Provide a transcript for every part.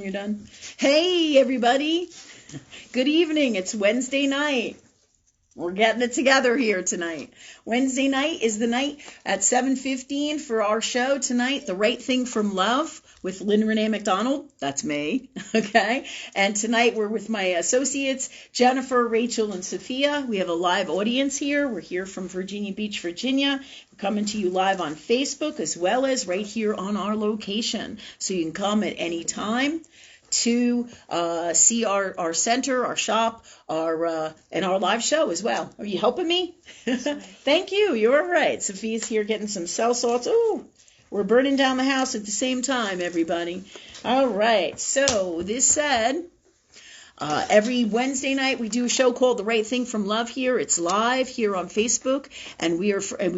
You're done? Hey, everybody. Good evening. It's Wednesday night. We're getting it together here tonight. Wednesday night is the night at 7:15 for our show tonight, The Right Thing from Love with Lynn Rene MacDonald. That's me. Okay. And tonight we're with my associates, Jennifer, Rachel, and Sophia. We have a live audience here. We're here from Virginia Beach, Virginia. We're coming to you live on Facebook as well as right here on our location. So you can come at any time to see our center, our shop, and our live show as well. Are you helping me? Thank you. You're all right. Sophia's here getting some cell salts. Ooh, we're burning down the house at the same time, everybody. All right. So this said, every Wednesday night we do a show called The Right Thing from Love here. It's live here on Facebook, and we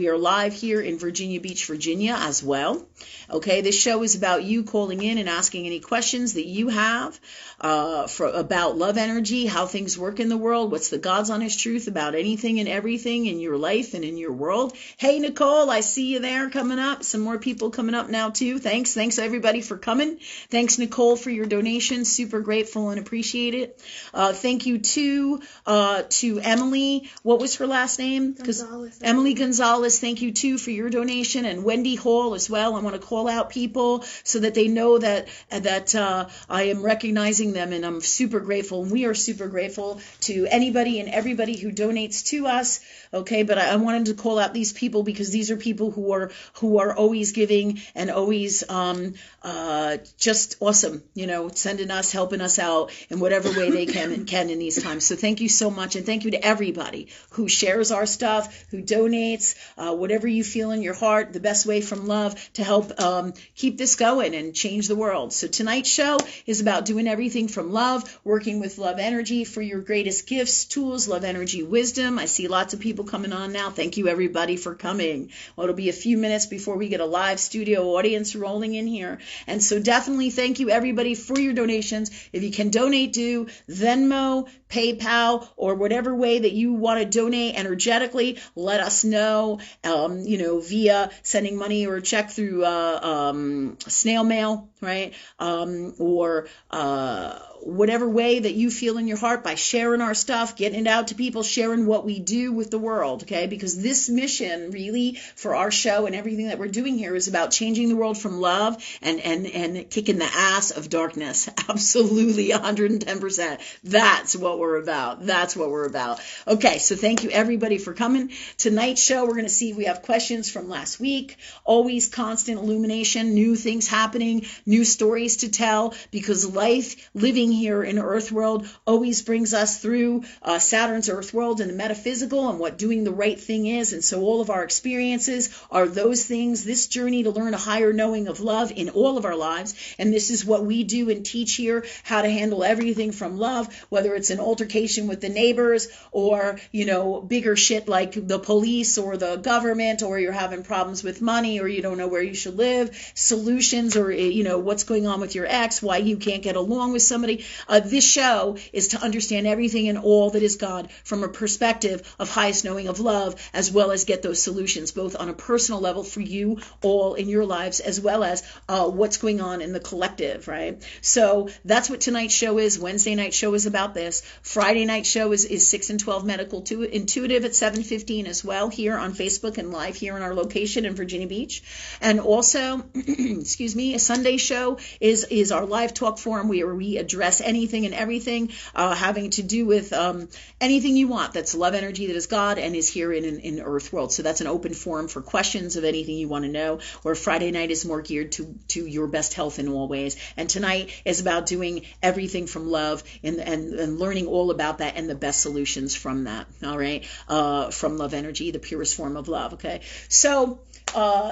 are live here in Virginia Beach, Virginia as well. Okay, this show is about you calling in and asking any questions that you have about love energy, how things work in the world, what's the God's honest truth about anything and everything in your life and in your world. Hey, Nicole, I see you there coming up. Some more people coming up now too. Thanks everybody for coming. Thanks, Nicole, for your donation. Super grateful and appreciate it. Thank you to Emily. What was her last name? Gonzalez. Emily Gonzalez. Thank you too for your donation, and Wendy Hall as well. I want to call out people so that they know that I am recognizing them, and I'm super grateful. And we are super grateful to anybody and everybody who donates to us. Okay, but I wanted to call out these people because these are people who are always giving and always just awesome. You know, sending us, helping us out in whatever way they can in these times. So thank you so much, and thank you to everybody who shares our stuff, who donates, whatever you feel in your heart, the best way from love to help keep this going and change the world. So tonight's show is about doing everything from love, working with love energy for your greatest gifts, tools, love energy, wisdom. I see lots of people coming on now. Thank you everybody for coming. Well, it'll be a few minutes before we get a live studio audience rolling in here. And so definitely thank you everybody for your donations. If you can donate, do Venmo, PayPal, or whatever way that you want to donate energetically, let us know, via sending money or a check through snail mail, right? Or whatever way that you feel in your heart by sharing our stuff, getting it out to people, sharing what we do with the world, okay? Because this mission really for our show and everything that we're doing here is about changing the world from love and kicking the ass of darkness. Absolutely, 110%. That's what we're about. That's what we're about. Okay, so thank you everybody for coming. Tonight's show, we're going to see if we have questions from last week. Always constant illumination, new things happening, new stories to tell, because life, living here in Earth world, always brings us through Saturn's Earth world and the metaphysical and what doing the right thing is. And so all of our experiences are those things, this journey to learn a higher knowing of love in all of our lives. And this is what we do and teach here, how to handle everything from love, whether it's an altercation with the neighbors or, bigger shit like the police or the government, or you're having problems with money, or you don't know where you should live, solutions, or, what's going on with your ex, why you can't get along with somebody. This show is to understand everything and all that is God from a perspective of highest knowing of love, as well as get those solutions, both on a personal level for you all in your lives, as well as what's going on in the collective, right? So that's what tonight's show is. Wednesday night show is about this. Friday night show is 6 and 12 Medical Intuitive at 7:15 as well, here on Facebook and live here in our location in Virginia Beach. And also, a Sunday show is our live talk forum where we address anything and everything having to do with anything you want that's love energy that is God and is here in Earth world. So that's an open forum for questions of anything you want to know, where Friday night is more geared to your best health in all ways. And tonight is about doing everything from love and learning all about that and the best solutions from that, all right? From love energy, the purest form of love, okay? So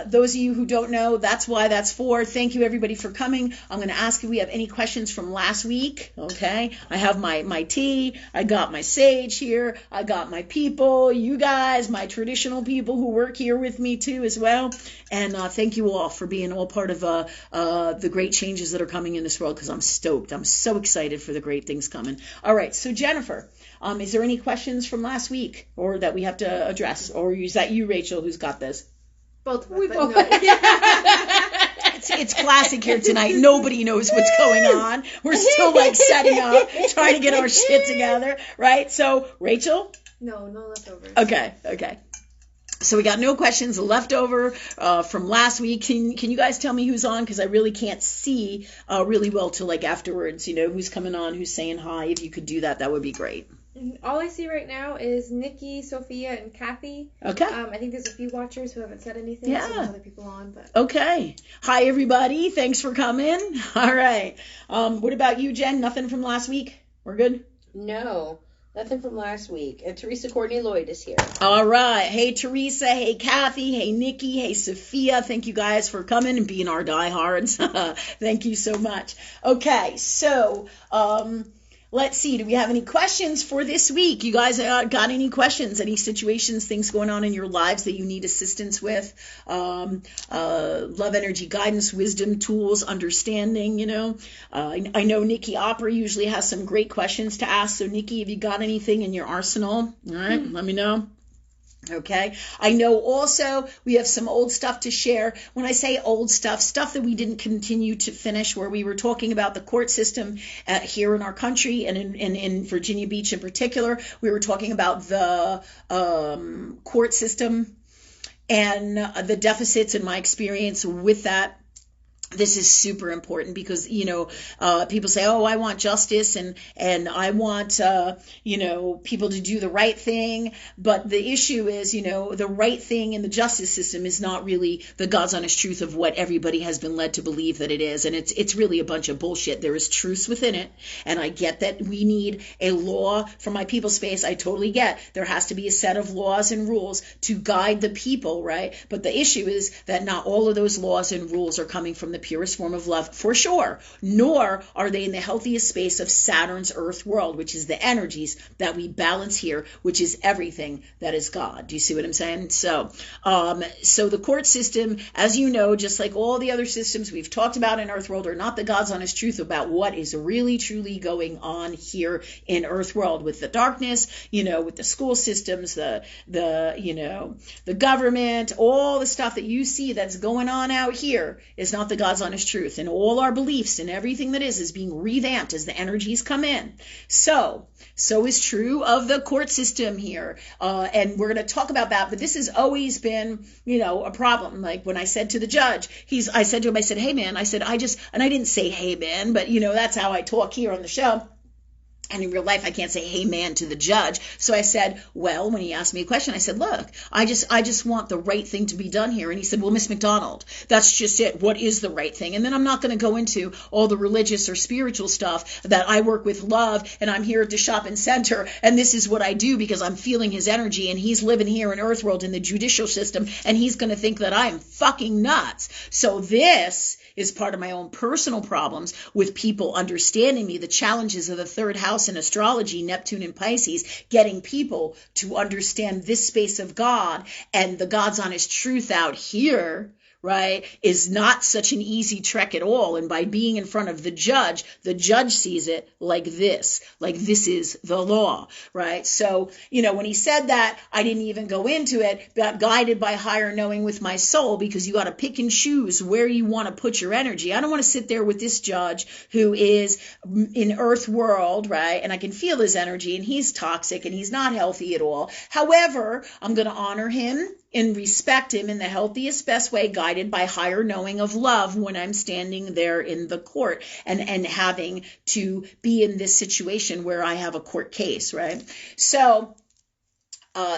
those of you who don't know, that's why that's for. Thank you everybody for coming. I'm going to ask if we have any questions from last week. Okay, I have my tea, I got my sage here, I got my people, you guys, my traditional people who work here with me too as well. And thank you all for being all part of the great changes that are coming in this world, because I'm stoked. I'm so excited for the great things coming. All right, so Jennifer, is there any questions from last week or that we have to address, or is that you, Rachel, who's got this? Both of us, we but both. no. it's classic here tonight. Nobody knows what's going on. We're still like setting up, trying to get our shit together, right? So, Rachel? No leftovers. Okay. So we got no questions left over from last week. Can you guys tell me who's on? Because I really can't see really well till like afterwards, who's coming on, who's saying hi. If you could do that, that would be great. All I see right now is Nikki, Sophia, and Kathy. Okay. I think there's a few watchers who haven't said anything. Yeah. So there's other people on. But Okay. Hi, everybody. Thanks for coming. All right. What about you, Jen? Nothing from last week? We're good? No. Nothing from last week. And Teresa Courtney Lloyd is here. All right. Hey, Teresa. Hey, Kathy. Hey, Nikki. Hey, Sophia. Thank you guys for coming and being our diehards. Thank you so much. Okay. So, let's see. Do we have any questions for this week? You guys got any questions? Any situations, things going on in your lives that you need assistance with? Love, energy, guidance, wisdom, tools, understanding, I know Nikki Opera usually has some great questions to ask. So, Nikki, have you got anything in your arsenal? All right. Let me know. Okay. I know also we have some old stuff to share. When I say old stuff that we didn't continue to finish, where we were talking about the court system here in our country and in Virginia Beach in particular, we were talking about the court system and the deficits in my experience with that. This is super important because, people say, oh, I want justice and I want, people to do the right thing. But the issue is, the right thing in the justice system is not really the God's honest truth of what everybody has been led to believe that it is. And it's really a bunch of bullshit. There is truth within it. And I get that we need a law for my people space. I totally get there has to be a set of laws and rules to guide the people, right? But the issue is that not all of those laws and rules are coming from the purest form of love, for sure, nor are they in the healthiest space of Saturn's Earth world, which is the energies that we balance here, which is everything that is God. Do you see what I'm saying? So the court system, as you know, just like all the other systems we've talked about in Earth world, are not the God's honest truth about what is really truly going on here in Earth world with the darkness, with the school systems, the government, all the stuff that you see that's going on out here is not the God's honest truth, and all our beliefs and everything that is being revamped as the energies come in. So is true of the court system here, and we're going to talk about that. But this has always been, a problem. Like when I said to the judge, I said to him, hey man, I didn't say hey man, but that's how I talk here on the show. And in real life, I can't say, hey, man, to the judge. So I said, well, when he asked me a question, I said, look, I just want the right thing to be done here. And he said, well, Miss MacDonald, that's just it. What is the right thing? And then I'm not going to go into all the religious or spiritual stuff that I work with love and I'm here at the shopping center. And this is what I do because I'm feeling his energy and he's living here in Earth world in the judicial system. And he's going to think that I'm fucking nuts. So this is part of my own personal problems with people understanding me, the challenges of the third house in astrology, Neptune and Pisces, getting people to understand this space of God and the God's honest truth out here, right, is not such an easy trek at all. And by being in front of the judge sees it like this is the law, right? So, when he said that, I didn't even go into it, but guided by higher knowing with my soul, because you got to pick and choose where you want to put your energy. I don't want to sit there with this judge who is in Earth world, right? And I can feel his energy and he's toxic and he's not healthy at all. However, I'm going to honor him and respect him in the healthiest, best way, guided by higher knowing of love when I'm standing there in the court and having to be in this situation where I have a court case, right? So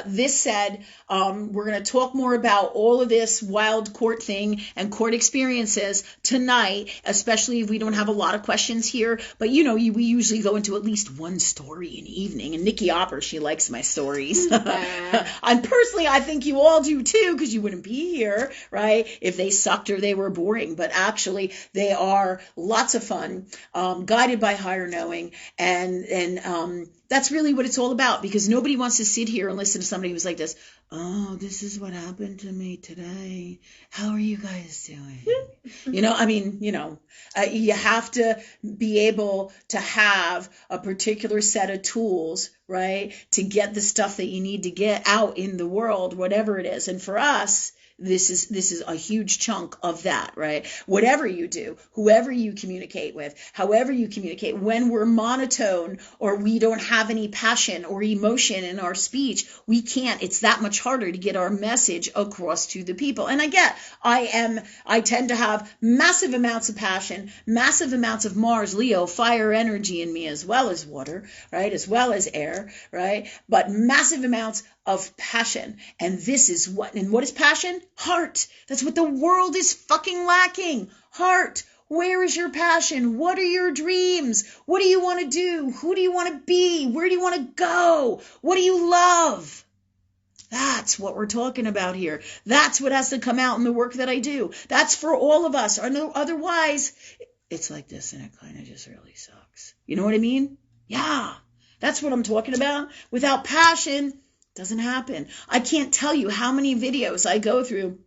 this said, we're going to talk more about all of this wild court thing and court experiences tonight, especially if we don't have a lot of questions here. But, we usually go into at least one story an evening. And Nikki Opper, she likes my stories. And personally, I think you all do too, because you wouldn't be here, right, if they sucked or they were boring. But actually, they are lots of fun, guided by higher knowing. And that's really what it's all about, because nobody wants to sit here and listen to somebody who's like this. oh, this is what happened to me today. How are you guys doing? I mean, you have to be able to have a particular set of tools, right, to get the stuff that you need to get out in the world, whatever it is. And for us, this is a huge chunk of that, right? Whatever you do, whoever you communicate with, however you communicate, when we're monotone or we don't have any passion or emotion in our speech, we can't. It's that much harder to get our message across to the people. And I tend to have massive amounts of passion, massive amounts of Mars, Leo, fire energy in me, as well as water, right? As well as air, right? But massive amounts of passion. And this is what is passion? Heart. That's what the world is fucking lacking. Heart. Where is your passion? What are your dreams? What do you want to do? Who do you want to be? Where do you want to go? What do you love? That's what we're talking about here. That's what has to come out in the work that I do. That's for all of us. Otherwise, it's like this and it kind of just really sucks. You know what I mean? Yeah. That's what I'm talking about. Without passion, doesn't happen. I can't tell you how many videos I go through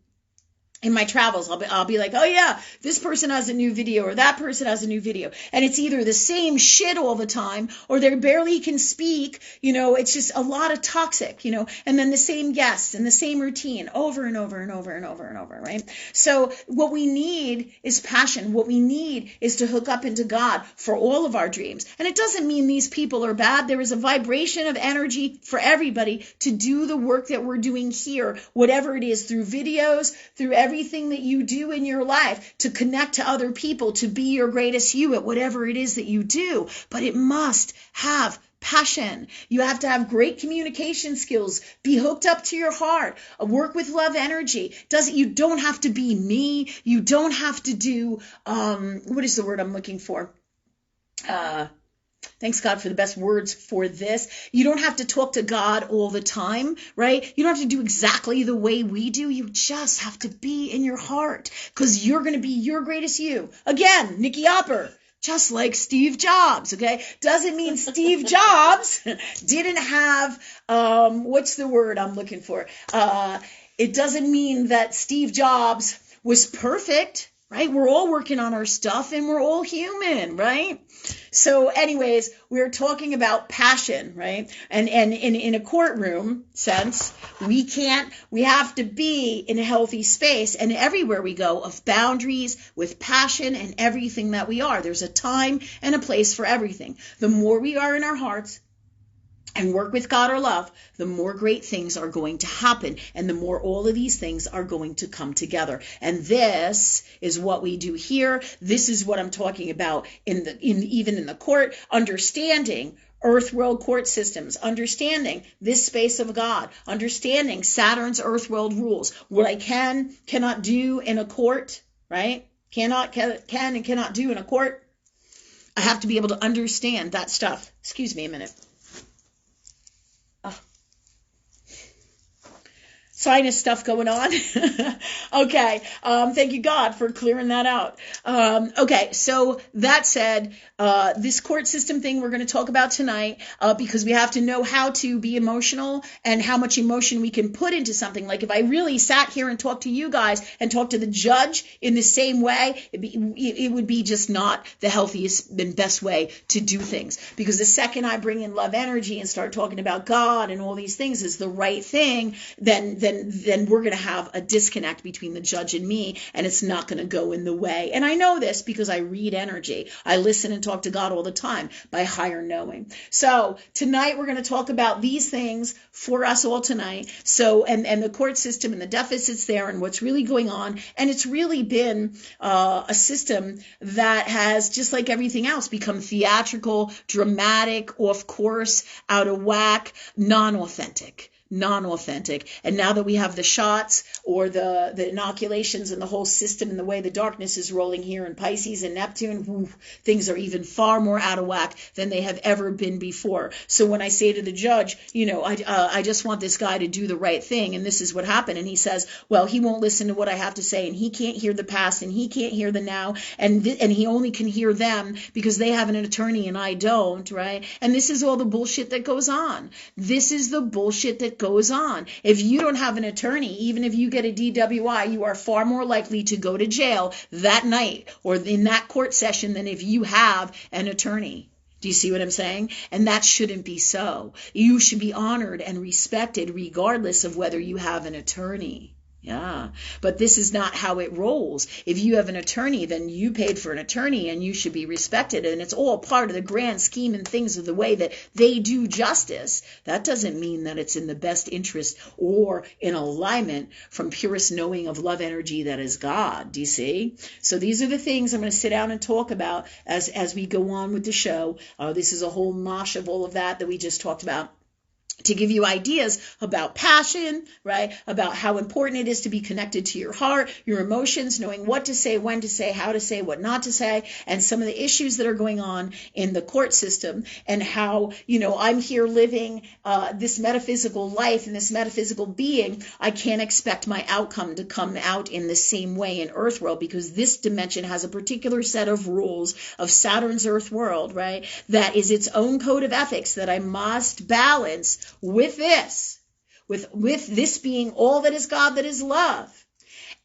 in my travels. I'll be like, oh yeah, this person has a new video or that person has a new video. And it's either the same shit all the time or they barely can speak. It's just a lot of toxic, and then the same guests and the same routine over and over and over and over and over, right? So what we need is passion. What we need is to hook up into God for all of our dreams. And it doesn't mean these people are bad. There is a vibration of energy for everybody to do the work that we're doing here, whatever it is, through videos, through everything that you do in your life, to connect to other people, to be your greatest you at whatever it is that you do. But it must have passion. You have to have great communication skills, be hooked up to your heart, work with love energy. You don't have to be me. You don't have to do, what is the word I'm looking for? Thanks God for the best words for this. You don't have to talk to God all the time, right? You don't have to do exactly the way we do. You just have to be in your heart, because you're going to be your greatest you. Again, Nikki Hopper, just like Steve Jobs, okay? Doesn't mean Steve Jobs didn't have, what's the word I'm looking for? It doesn't mean that Steve Jobs was perfect, right? We're all working on our stuff and we're all human, right? So anyways, we're talking about passion, right? And in a courtroom sense, we have to be in a healthy space, and everywhere we go, of boundaries with passion and everything that we are. There's a time and a place for everything. The more we are in our hearts and work with God or love, the more great things are going to happen, and the more all of these things are going to come together. And this is what we do here. This is what I'm talking about even in the court, understanding earth world court systems, understanding this space of God, understanding Saturn's earth world rules, what I cannot do in a court, right? Can and cannot do in a court. I have to be able to understand that stuff. Excuse me a minute. Sinus stuff going on. Okay. Thank you, God, for clearing that out. Okay. So that said, this court system thing we're going to talk about tonight, because we have to know how to be emotional and how much emotion we can put into something. Like if I really sat here and talked to you guys and talked to the judge in the same way, it would be just not the healthiest and best way to do things. Because the second I bring in love energy and start talking about God and all these things is the right thing, then we're going to have a disconnect between the judge and me, and it's not going to go in the way. And I know this because I read energy. I listen and talk to God all the time by higher knowing. So tonight we're going to talk about these things for us all tonight. So, and the court system and the deficits there and what's really going on. And it's really been a system that has, just like everything else, become theatrical, dramatic, off course, out of whack, non-authentic. And now that we have the shots or the inoculations and the whole system and the way the darkness is rolling here in Pisces and Neptune, things are even far more out of whack than they have ever been before. So when I say to the judge, I just want this guy to do the right thing, and this is what happened, and he says, well, he won't listen to what I have to say, and he can't hear the past, and he can't hear the now, and he only can hear them because they have an attorney and I don't, right? And this is all the bullshit that goes on. This is the bullshit that goes on. If you don't have an attorney, even if you get a DWI, you are far more likely to go to jail that night or in that court session than if you have an attorney. Do you see what I'm saying? And that shouldn't be so. You should be honored and respected regardless of whether you have an attorney. Yeah, but this is not how it rolls. If you have an attorney, then you paid for an attorney and you should be respected. And it's all part of the grand scheme and things of the way that they do justice. That doesn't mean that it's in the best interest or in alignment from purest knowing of love energy that is God. Do you see? So these are the things I'm going to sit down and talk about as we go on with the show. This is a whole mosh of all of that we just talked about, to give you ideas about passion, right? About how important it is to be connected to your heart, your emotions, knowing what to say, when to say, how to say, what not to say, and some of the issues that are going on in the court system, and how, I'm here living this metaphysical life and this metaphysical being. I can't expect my outcome to come out in the same way in Earth world, because this dimension has a particular set of rules of Saturn's Earth world, right? That is its own code of ethics that I must balance with this, with this being all that is God, that is love.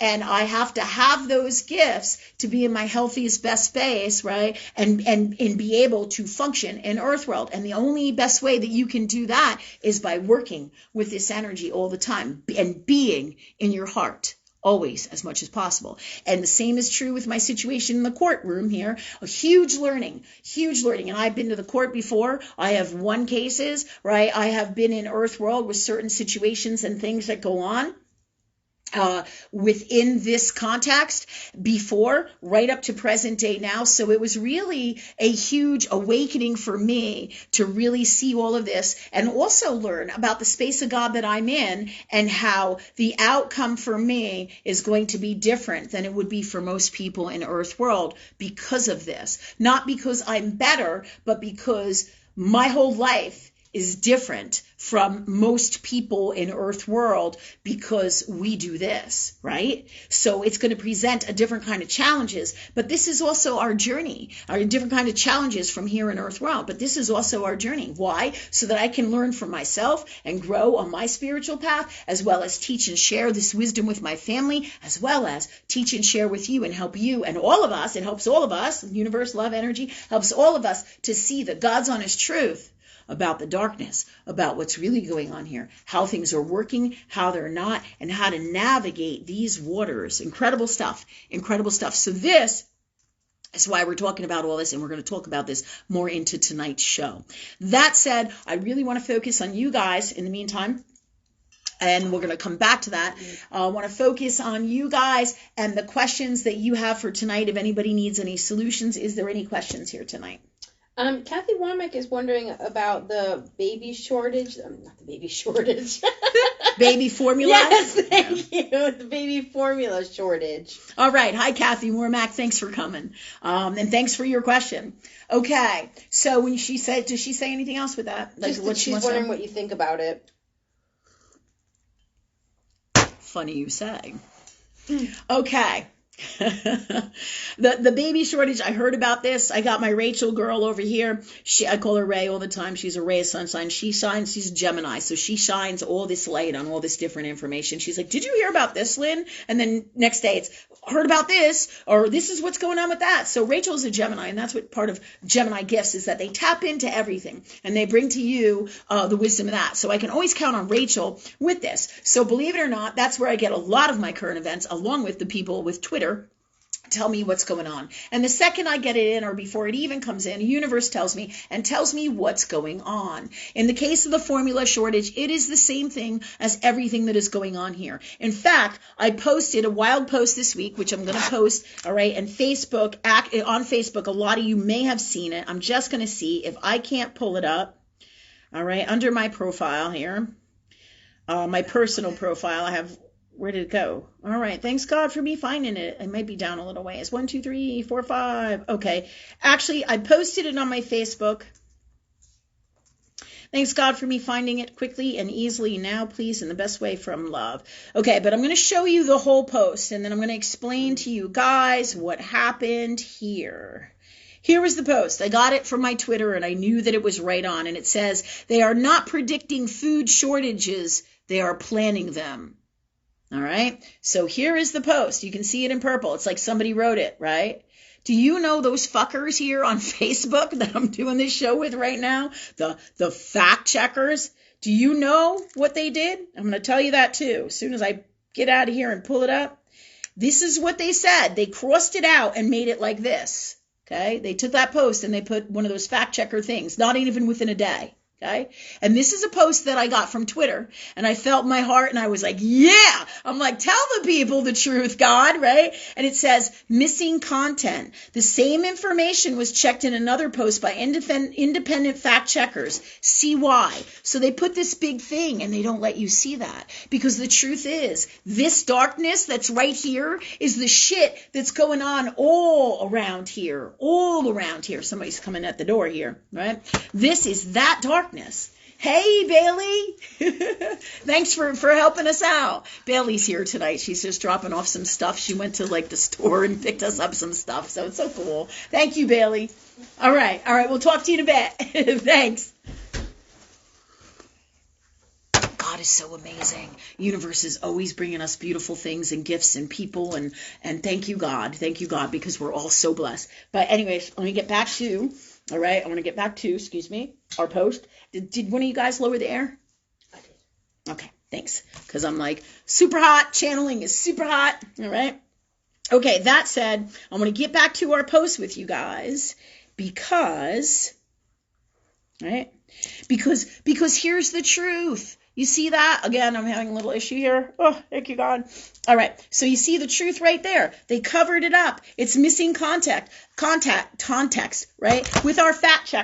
And I have to have those gifts to be in my healthiest, best space, right? And be able to function in Earth world. And the only best way that you can do that is by working with this energy all the time and being in your heart. Always, as much as possible. And the same is true with my situation in the courtroom here. A huge learning. And I've been to the court before. I have won cases, right? I have been in Earth world with certain situations and things that go on within this context before, right up to present day now. So it was really a huge awakening for me to really see all of this and also learn about the space of God that I'm in and how the outcome for me is going to be different than it would be for most people in Earth world because of this. Not because I'm better, but because my whole life is different from most people in Earth world because we do this, right? So it's going to present a different kind of challenges, but this is also our journey, our different kind of challenges from here in Earth world, but this is also our journey. Why? So that I can learn from myself and grow on my spiritual path, as well as teach and share this wisdom with my family, as well as teach and share with you and help you and all of us. It helps all of us. Universe, love, energy helps all of us to see the God's honest truth about the darkness, about what's really going on here, how things are working, how they're not, and how to navigate these waters. Incredible stuff. So this is why we're talking about all this, and we're going to talk about this more into tonight's show. That said, I really want to focus on you guys in the meantime. And we're going to come back to that. I want to focus on you guys and the questions that you have for tonight. If anybody needs any solutions, is there any questions here tonight? Kathy Womack is wondering about the baby shortage. Not the baby shortage. Baby formula? Yes, thank you. The baby formula shortage. All right. Hi, Kathy Womack. Thanks for coming. And thanks for your question. Okay. So when she said, does she say anything else with that? Like just what she's wondering what you think about it. Funny you say. Okay. The baby shortage, I heard about this. I got my Rachel girl over here. I call her Ray all the time. She's a ray of sunshine. She's a Gemini, so she shines all this light on all this different information. She's like, did you hear about this, Lynn? And then next day it's, heard about this, or this is what's going on with that. So Rachel's a Gemini, and that's what part of Gemini gifts is, that they tap into everything and they bring to you the wisdom of that. So I can always count on Rachel with this. So believe it or not, that's where I get a lot of my current events, along with the people with Twitter tell me what's going on. And the second I get it in, or before it even comes in, the universe tells me what's going on. In the case of the formula shortage, it is the same thing as everything that is going on here. In fact, I posted a wild post this week, which I'm going to post, all right, and on Facebook, a lot of you may have seen it. I'm just going to see if I can't pull it up, all right, under my profile here, my personal profile. I have, where did it go? All right. Thanks God for me finding it. It might be down a little ways. 1, 2, 3, 4, 5. Okay. Actually, I posted it on my Facebook. Thanks God for me finding it quickly and easily now, please, in the best way, from love. Okay, but I'm going to show you the whole post, and then I'm going to explain to you guys what happened here. Here was the post. I got it from my Twitter, and I knew that it was right on. And it says, they are not predicting food shortages They are planning them. All right. So here is the post. You can see it in purple. It's like somebody wrote it, right? Do you know those fuckers here on Facebook that I'm doing this show with right now? The fact checkers. Do you know what they did? I'm going to tell you that too. As soon as I get out of here and pull it up. This is what they said. They crossed it out and made it like this. Okay. They took that post and they put one of those fact checker things, not even within a day. Okay. And this is a post that I got from Twitter, and I felt my heart and I was like, yeah, I'm like, tell the people the truth, God, right? And it says missing content. The same information was checked in another post by independent fact checkers. See why? So they put this big thing and they don't let you see that, because the truth is this darkness that's right here is the shit that's going on all around here, Somebody's coming at the door here, right? This is that darkness. Hey, Bailey. Thanks for helping us out. Bailey's here tonight. She's just dropping off some stuff. She went to like the store and picked us up some stuff. So it's so cool. Thank you, Bailey. All right. We'll talk to you in a bit. Thanks. God is so amazing. Universe is always bringing us beautiful things and gifts and people, and thank you, God. Thank you, God, because we're all so blessed. But anyways, let me get back to, all right, I want to get back to, our post. Did one of you guys lower the air? I did. Okay, thanks. Because I'm like, super hot. Channeling is super hot. All right. Okay, that said, I want to get back to our post with you guys because here's the truth. You see that? Again, I'm having a little issue here. Oh, thank you, God. All right. So you see the truth right there. They covered it up. It's missing context, right? With our fact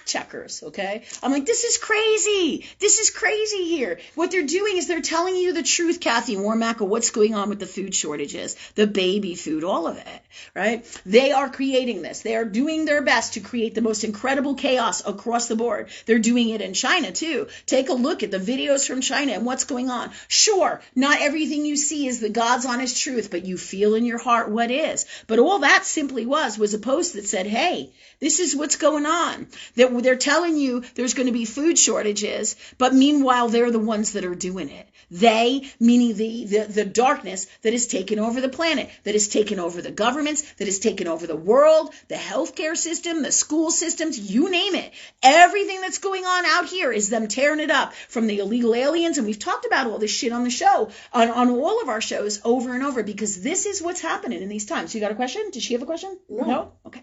checkers, okay? I'm like, this is crazy. This is crazy here. What they're doing is they're telling you the truth, Kathy Warmack, of what's going on with the food shortages, the baby food, all of it, right? They are creating this. They are doing their best to create the most incredible chaos across the board. They're doing it in China, too. Take a look at the videos from China and what's going on. Sure, not everything you see is the God's honest truth, but you feel in your heart what is. But all that simply was a post that said, hey, this is what's going on. They're telling you there's going to be food shortages, but meanwhile, they're the ones that are doing it. They, meaning the darkness that has taken over the planet, that has taken over the governments, that has taken over the world, the healthcare system, the school systems, you name it. Everything that's going on out here is them tearing it up from the illegal aliens. And we've talked about all this shit on the show, on all of our shows over and over, because this is what's happening in these times. You got a question? Did she have a question? No? Okay.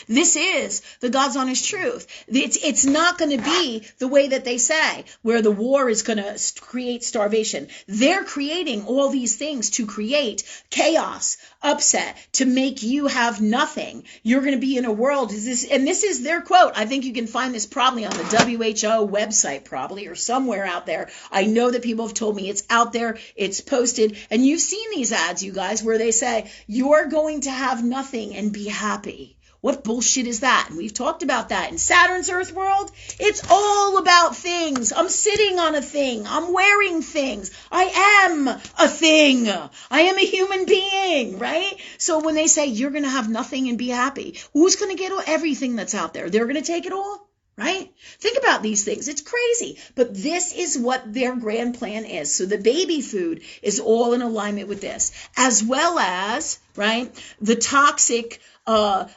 This is the God's honest truth. It's not going to be the way that they say, where the war is going to create starvation. They're creating all these things to create chaos, upset, to make you have nothing. You're going to be in a world, and this is their quote. I think you can find this probably on the WHO website, probably, or somewhere out there. I know that people have told me it's out there, it's posted, and you've seen these ads, you guys, where they say, you're going to have nothing and be happy. What bullshit is that? And we've talked about that. In Saturn's Earth world, it's all about things. I'm sitting on a thing. I'm wearing things. I am a thing. I am a human being, right? So when they say you're going to have nothing and be happy, who's going to get everything that's out there? They're going to take it all, right? Think about these things. It's crazy. But this is what their grand plan is. So the baby food is all in alignment with this, as well as, right, the toxic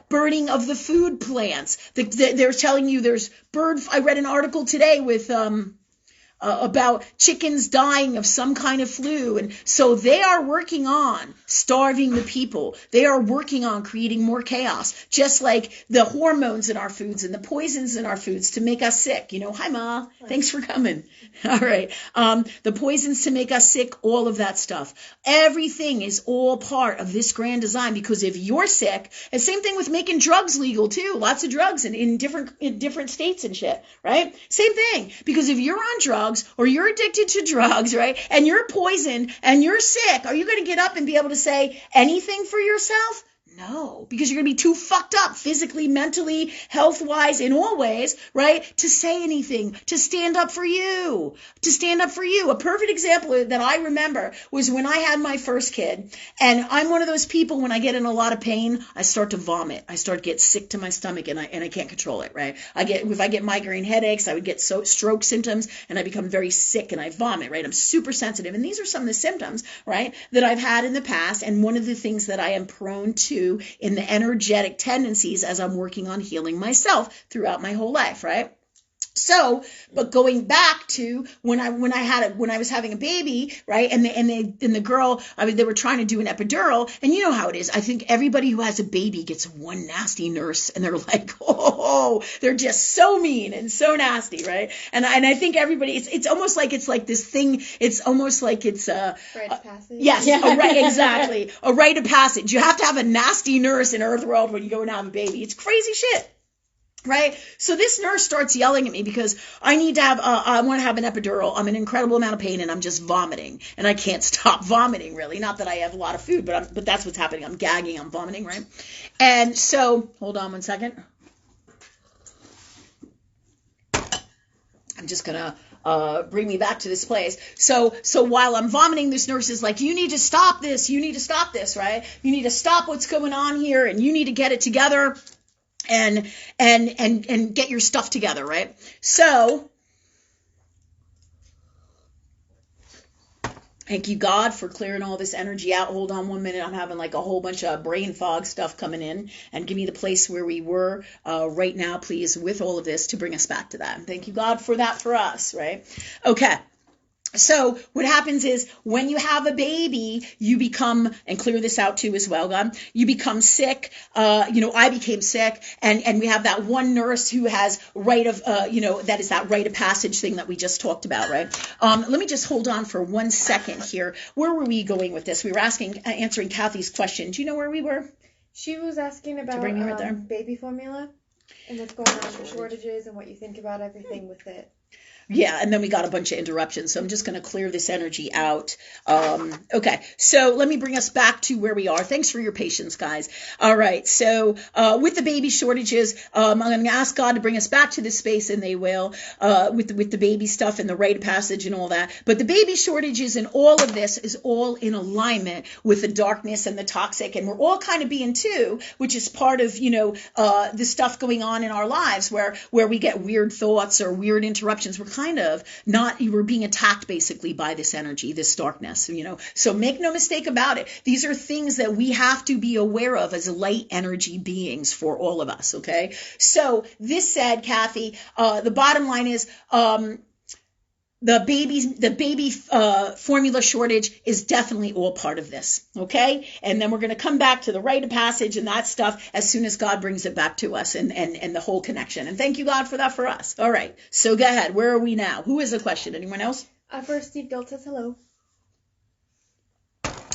burning of the food plants. They're telling you there's I read an article today with about chickens dying of some kind of flu. And so they are working on starving the people. They are working on creating more chaos, just like the hormones in our foods and the poisons in our foods to make us sick. You know, hi, Ma. Thanks for coming. All right. The poisons to make us sick, all of that stuff. Everything is all part of this grand design, because if you're sick, and same thing with making drugs legal too. Lots of drugs in different states and shit, right? Same thing. Because if you're on drugs, or you're addicted to drugs, right, and you're poisoned and you're sick, are you going to get up and be able to say anything for yourself? No, because you're going to be too fucked up physically, mentally, health-wise, in all ways, right, to say anything, to stand up for you, A perfect example that I remember was when I had my first kid, and I'm one of those people, when I get in a lot of pain, I start to vomit. I start to get sick to my stomach, and I can't control it, right? If I get migraine headaches, I would get stroke symptoms, and I become very sick, and I vomit, right? I'm super sensitive, and these are some of the symptoms, right, that I've had in the past, and one of the things that I am prone to in the energetic tendencies as I'm working on healing myself throughout my whole life, right? So, but going back to when I was having a baby, right? And the girl, they were trying to do an epidural, and you know how it is. I think everybody who has a baby gets one nasty nurse, and they're like, oh, they're just so mean and so nasty, right? And I think everybody, it's almost like it's like this thing. It's almost like it's rite of passage. Yes, exactly, a rite of passage. You have to have a nasty nurse in Earth World when you go and have a baby. It's crazy shit. Right? So this nurse starts yelling at me because I want to have an epidural. I'm in an incredible amount of pain, and I'm just vomiting, and I can't stop vomiting, really. Not that I have a lot of food, but that's what's happening. I'm gagging, I'm vomiting, right? And so, hold on one second. I'm just going to bring me back to this place. So while I'm vomiting, this nurse is like, you need to stop this, right? You need to stop what's going on here, and you need to get it together. And get your stuff together, right? So, thank you, God, for clearing all this energy out. Hold on 1 minute. I'm having like a whole bunch of brain fog stuff coming in. And give me the place where we were right now, please, with all of this to bring us back to that. And thank you, God, for that for us, right? Okay. So what happens is when you have a baby, you become, and clear this out too as well, God, you become sick. I became sick, and we have that one nurse who has that is that rite of passage thing that we just talked about, right? Let me just hold on for 1 second here. Where were we going with this? We were answering Kathy's question. Do you know where we were? She was asking about baby formula and what's going on with shortages and what you think about everything with it. Yeah, and then we got a bunch of interruptions, so I'm just going to clear this energy out. Okay, so let me bring us back to where we are. Thanks for your patience, guys. All right, so with the baby shortages, I'm going to ask God to bring us back to this space, and they will, with the baby stuff and the rite of passage and all that. But the baby shortages and all of this is all in alignment with the darkness and the toxic, and we're all kind of being too, which is part of, the stuff going on in our lives where we get weird thoughts or weird interruptions. We're being attacked basically by this energy, this darkness, So make no mistake about it. These are things that we have to be aware of as light energy beings for all of us, okay? So this said, Kathy, the bottom line is, the baby formula shortage is definitely all part of this, okay? And then we're going to come back to the rite of passage and that stuff as soon as God brings it back to us and the whole connection. And thank you, God, for that for us. All right, so go ahead. Where are we now? Who has a question? Anyone else? First, Steve Gilt says hello.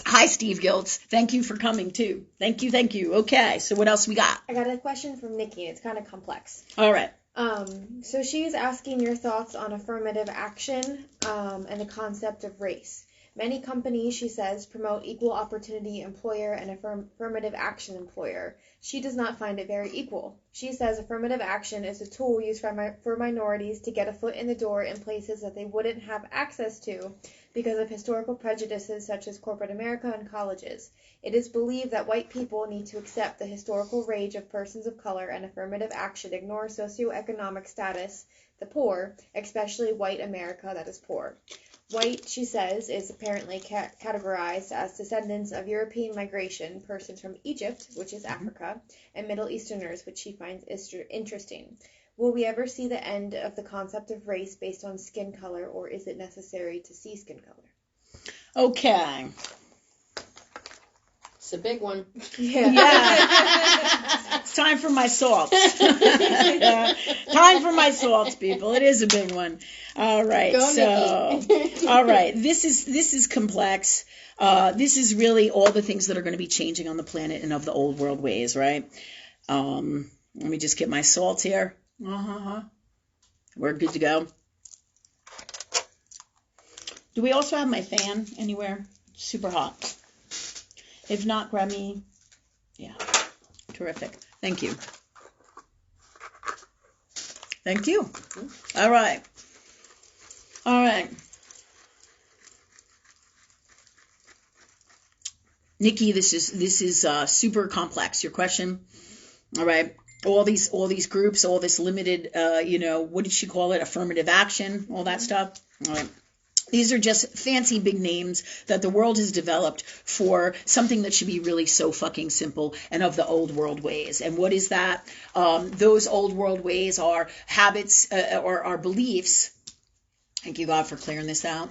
Hi, Steve Giltz. Thank you for coming, too. Thank you. Okay, so what else we got? I got a question from Nikki. It's kind of complex. All right. So she's asking your thoughts on affirmative action and the concept of race. Many companies, she says, promote equal opportunity employer and affirmative action employer. She does not find it very equal. She says affirmative action is a tool used for minorities to get a foot in the door in places that they wouldn't have access to because of historical prejudices such as corporate America and colleges. It is believed that white people need to accept the historical rage of persons of color, and affirmative action ignores socioeconomic status, the poor, especially white America that is poor. White, she says, is apparently categorized as descendants of European migration, persons from Egypt, which is Africa, and Middle Easterners, which she finds interesting. Will we ever see the end of the concept of race based on skin color, or is it necessary to see skin color? Okay. It's a big one. Yeah. It's time for my salts. Time for my salts, people. It is a big one. All right. All right. This is complex. This is really all the things that are going to be changing on the planet and of the old world ways, right? Let me just get my salt here. We're good to go. Do we also have my fan anywhere? Super hot. If not, grab me. Yeah. Terrific. Thank you. Thank you. All right. Nikki, this is super complex. Your question. All right. All these groups, all this limited, what did she call it? Affirmative action, all that stuff. All right. These are just fancy big names that the world has developed for something that should be really so fucking simple and of the old world ways. And what is that? Those old world ways are habits or are beliefs. Thank you, God, for clearing this out.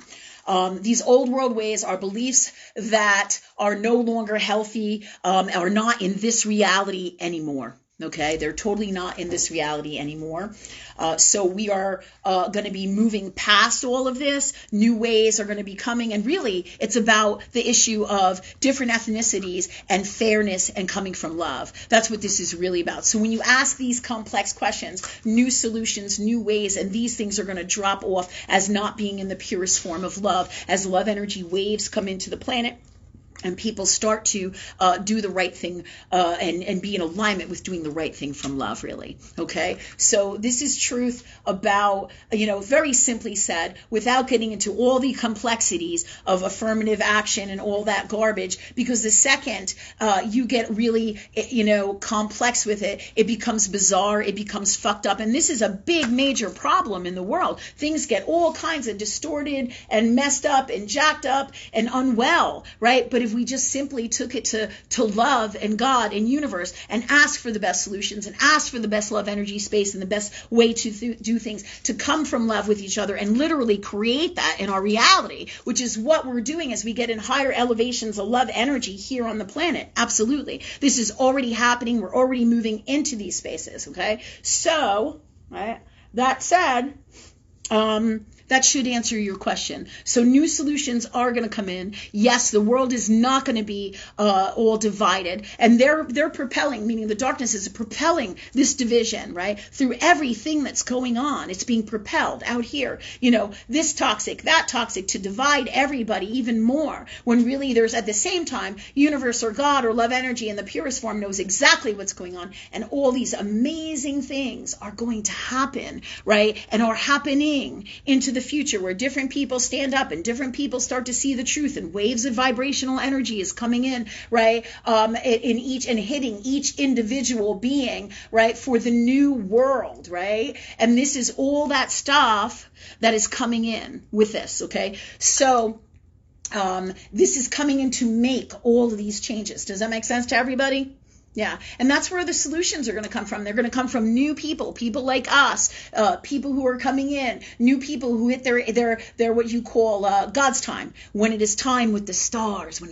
These old world ways are beliefs that are no longer healthy, are not in this reality anymore. Okay, they're totally not in this reality anymore. So we are going to be moving past all of this. New ways are going to be coming. And really, it's about the issue of different ethnicities and fairness and coming from love. That's what this is really about. So when you ask these complex questions, new solutions, new ways, and these things are going to drop off as not being in the purest form of love, as love energy waves come into the planet. And people start to do the right thing and be in alignment with doing the right thing from love, really. Okay? So this is truth about, very simply said, without getting into all the complexities of affirmative action and all that garbage, because the second you get really, complex with it, it becomes bizarre, it becomes fucked up. And this is a big, major problem in the world. Things get all kinds of distorted and messed up and jacked up and unwell, right? But if we just simply took it to love and God and universe and ask for the best solutions and ask for the best love energy space and the best way to do things, to come from love with each other and literally create that in our reality, which is what we're doing as we get in higher elevations of love energy here on the planet. Absolutely. This is already happening. We're already moving into these spaces. Okay. So, right, that said, that should answer your question. So new solutions are going to come in. Yes, the world is not going to be all divided. And they're propelling, meaning the darkness is propelling this division, right? Through everything that's going on. It's being propelled out here. This toxic, that toxic, to divide everybody even more. When really there's, at the same time, universe or God or love energy in the purest form knows exactly what's going on. And all these amazing things are going to happen, right? And are happening into the future, where different people stand up and different people start to see the truth, and waves of vibrational energy is coming in, right? In each and hitting each individual being, right? For the new world, right? And this is all that stuff that is coming in with this, okay? So this is coming in to make all of these changes. Does that make sense to everybody? Yeah, and that's where the solutions are going to come from. They're going to come from new people like us, people who are coming in, new people who hit their what you call God's time, when it is time with the stars,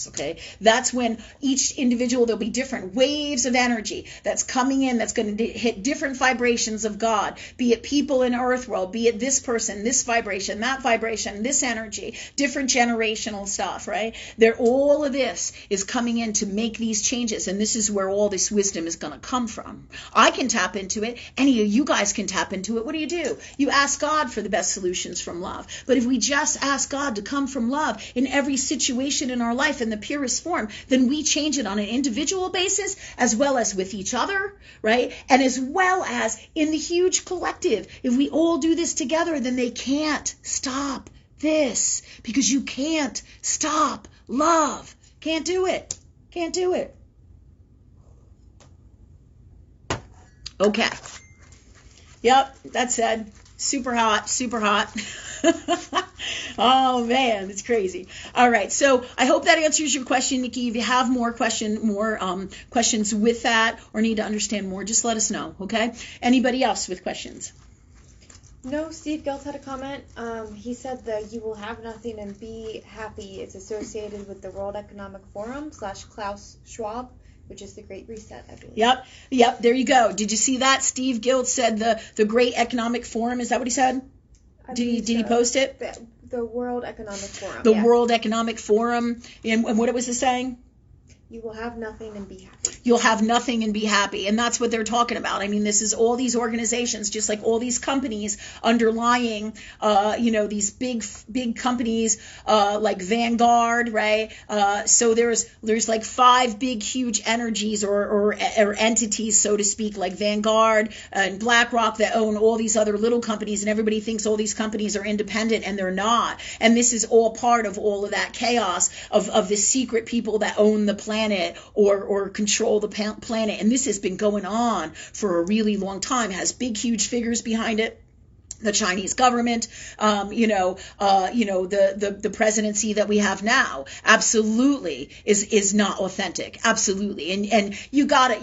okay? That's when each individual, there'll be different waves of energy that's coming in, that's going to hit different vibrations of God, be it people in earth world, be it this person, this vibration, that vibration, this energy, different generational stuff, right? All of this is coming in to make these changes, and this is where all this wisdom is going to come from. I can tap into it. Any of you guys can tap into it. What do? You ask God for the best solutions from love. But if we just ask God to come from love in every situation in our life in the purest form, then we change it on an individual basis as well as with each other, right? And as well as in the huge collective. If we all do this together, then they can't stop this, because you can't stop love. Can't do it. Can't do it. Okay. Yep, that said, super hot, super hot. Oh man, it's crazy. All right, so I hope that answers your question, Nikki. If you have more questions with that, or need to understand more, just let us know, okay? Anybody else with questions? No, Steve Gelt had a comment. He said that you will have nothing and be happy is associated with the World Economic Forum / Klaus Schwab, which is the Great Reset, I believe. Yep, there you go. Did you see that? Steve Gelt said the Great Economic Forum. Is that what he said? Did he post it? The World Economic Forum. The World Economic Forum. And what was it saying? You will have nothing and be happy. You'll have nothing and be happy. And that's what they're talking about. I mean, this is all these organizations, just like all these companies underlying, these big companies like Vanguard, right? So there's like 5 big, huge energies or entities, so to speak, like Vanguard and BlackRock that own all these other little companies. And everybody thinks all these companies are independent, and they're not. And this is all part of all of that chaos of the secret people that own the planet or control the planet. And this has been going on for a really long time. It has big, huge figures behind it. The Chinese government, the presidency that we have now, absolutely is not authentic. Absolutely, and you gotta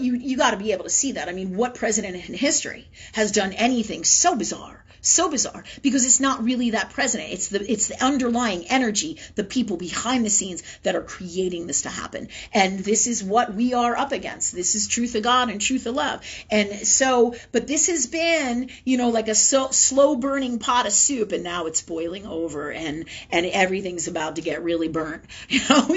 be able to see that. I mean, what president in history has done anything so bizarre? So bizarre, because it's not really that president. It's the underlying energy, the people behind the scenes that are creating this to happen. And this is what we are up against. This is truth of God and truth of love. And so, but this has been, like a slow burning pot of soup, and now it's boiling over, and everything's about to get really burnt.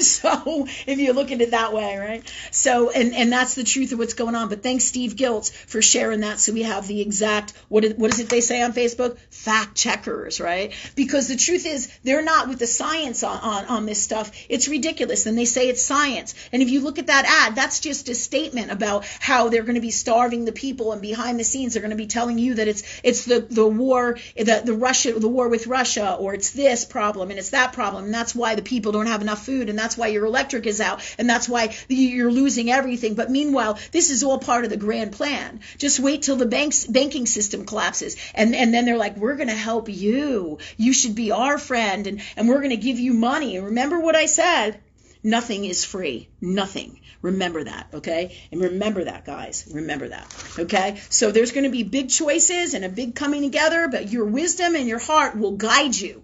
So if you look at it that way, right? So, and that's the truth of what's going on. But thanks, Steve Giltz, for sharing that. So we have the exact, what is it they say on Facebook? Fact checkers, right? Because the truth is, they're not with the science on this stuff. It's ridiculous. And they say it's science. And if you look at that ad, that's just a statement about how they're going to be starving the people, and behind the scenes they're going to be telling you that it's the war, the war with Russia, or it's this problem and it's that problem, and that's why the people don't have enough food, and that's why your electric is out, and that's why you're losing everything. But meanwhile, this is all part of the grand plan. Just wait till the banking system collapses, and then they're like, we're going to help you. You should be our friend, and we're going to give you money. And remember what I said. Nothing is free. Nothing. Remember that, okay? And remember that, guys. Remember that, okay? So there's going to be big choices and a big coming together, but your wisdom and your heart will guide you.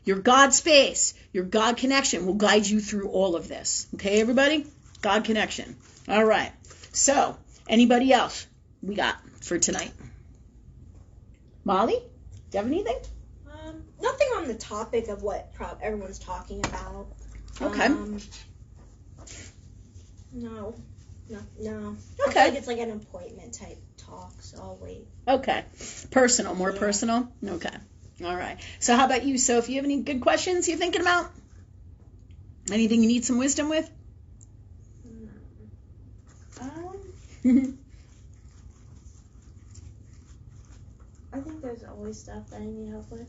Your God space, your God connection will guide you through all of this. Okay, everybody? God connection. All right. So, anybody else we got for tonight? Molly? Do you have anything? Nothing on the topic of what everyone's talking about. Okay. No. Okay. I feel like it's like an appointment type talk, so I'll wait. Okay. Personal, more personal? Okay. All right. So how about you, Sophie? You have any good questions you're thinking about? Anything you need some wisdom with? I think there's always stuff that I need help with.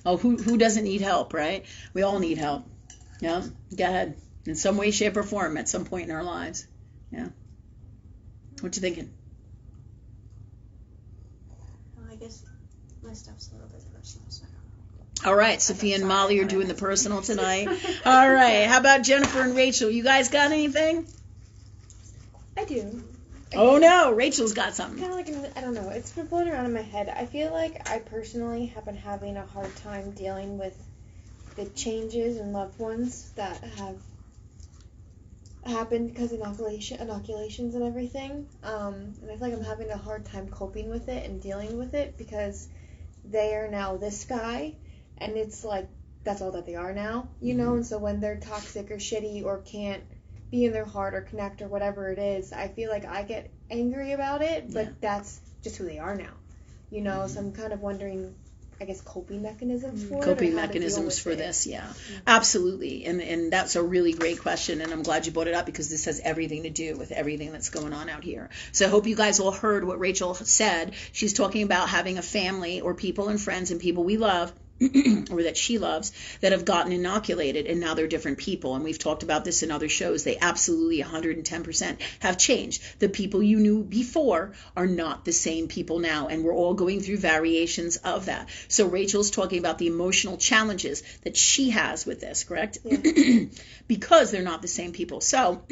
Oh, who doesn't need help, right? We all need help. Yeah, go ahead. In some way, shape, or form at some point in our lives. Yeah. What you thinking? Well, I guess my stuff's a little bit personal, so I don't know. All right, Sophia and Molly are doing the personal tonight. All right, how about Jennifer and Rachel? You guys got anything? I do. Oh no, Rachel's got something. Kind of like, I don't know, it's been floating around in my head. I feel like I personally have been having a hard time dealing with the changes in loved ones that have happened because of inoculations and everything. And I feel like I'm having a hard time coping with it and dealing with it because they are now this guy, and it's like, that's all that they are now, you know? And so when they're toxic or shitty or can't be in their heart or connect or whatever it is, I feel like I get angry about it, but that's just who they are now, you know? So I'm kind of wondering, I guess, coping mechanisms for it. Coping mechanisms for this, yeah. Absolutely. And that's a really great question, and I'm glad you brought it up because this has everything to do with everything that's going on out here. So I hope you guys all heard what Rachel said. She's talking about having a family or people and friends and people we love or that she loves that have gotten inoculated, and now they're different people. And we've talked about this in other shows. They absolutely 110% have changed. The people you knew before are not the same people now, and we're all going through variations of that. So Rachel's talking about the emotional challenges that she has with this, correct? Yeah. Because they're not the same people. So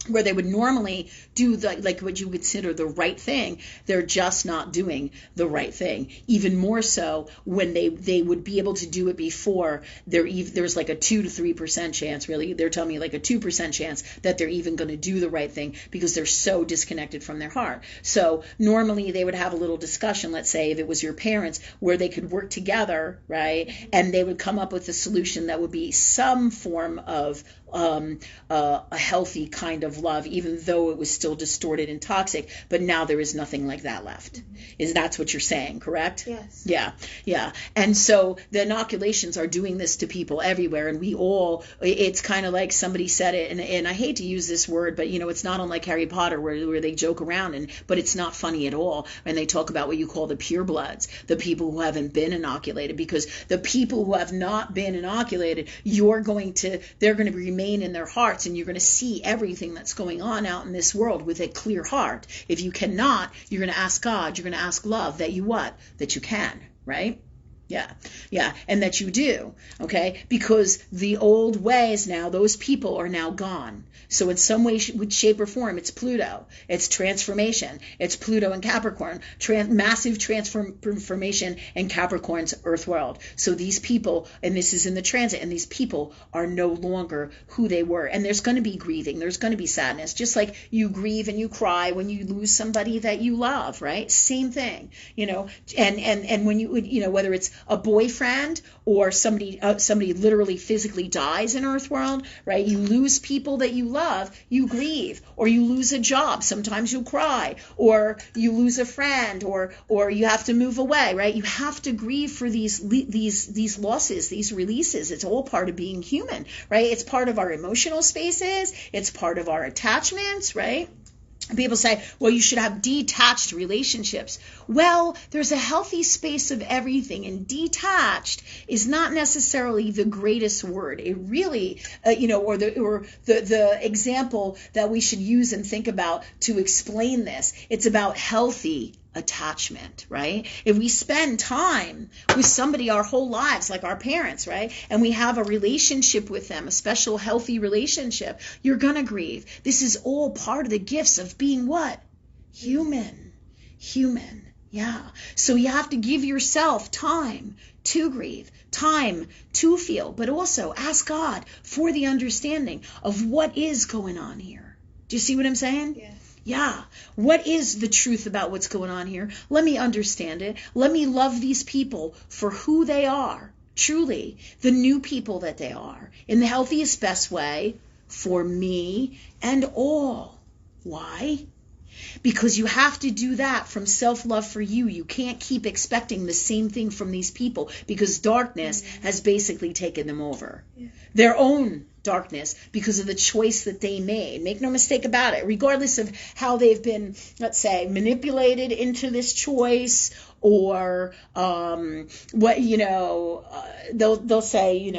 where they would normally do like what you consider the right thing, they're just not doing the right thing. Even more so when they would be able to do it before, there's like a 2 to 3% chance, really. They're telling me like a 2% chance that they're even going to do the right thing because they're so disconnected from their heart. So normally they would have a little discussion, let's say if it was your parents, where they could work together, right? And they would come up with a solution that would be some form of a healthy kind of love, even though it was still distorted and toxic. But now there is nothing like that left. Is that's what you're saying, correct? Yes. Yeah. And so the inoculations are doing this to people everywhere, and it's kind of like somebody said it, and I hate to use this word, but it's not unlike Harry Potter where they joke around, but it's not funny at all when they talk about what you call the purebloods, the people who haven't been inoculated, because the people who have not been inoculated, they're going to remain in their hearts, and you're going to see everything that's going on out in this world with a clear heart. If you cannot, you're going to ask God, you're going to ask love that you can, right? Yeah, and that you do, okay? Because the old ways now, those people are now gone. So in some way, shape, or form, it's Pluto. It's transformation. It's Pluto and Capricorn. Massive transformation in Capricorn's Earth world. So these people, and this is in the transit, and these people are no longer who they were. And there's going to be grieving. There's going to be sadness. Just like you grieve and you cry when you lose somebody that you love, right? Same thing, and when you, whether it's a boyfriend or somebody literally physically dies in Earth world, right? You lose people that you love, you grieve, or you lose a job, sometimes you'll cry, or you lose a friend, or you have to move away, right? You have to grieve for these losses, these releases. It's all part of being human, right? It's part of our emotional spaces, it's part of our attachments, right? People say, well, you should have detached relationships. Well, there's a healthy space of everything, and detached is not necessarily the greatest word. It really, or the example that we should use and think about to explain this. It's about healthy attachment, right? If we spend time with somebody our whole lives, like our parents, right, and we have a relationship with them, a special healthy relationship, you're gonna grieve. This is all part of the gifts of being what? Human. Yeah. So you have to give yourself time to grieve, time to feel, but also ask God for the understanding of what is going on here. Do you see what I'm saying? Yes. Yeah. What is the truth about what's going on here? Let me understand it. Let me love these people for who they are, truly, the new people that they are, in the healthiest, best way for me and all. Why? Because you have to do that from self-love for you. You can't keep expecting the same thing from these people, because darkness has basically taken them over. Yeah. Their own darkness, because of the choice that they made. Make no mistake about it. Regardless of how they've been, let's say, manipulated into this choice, or they'll say,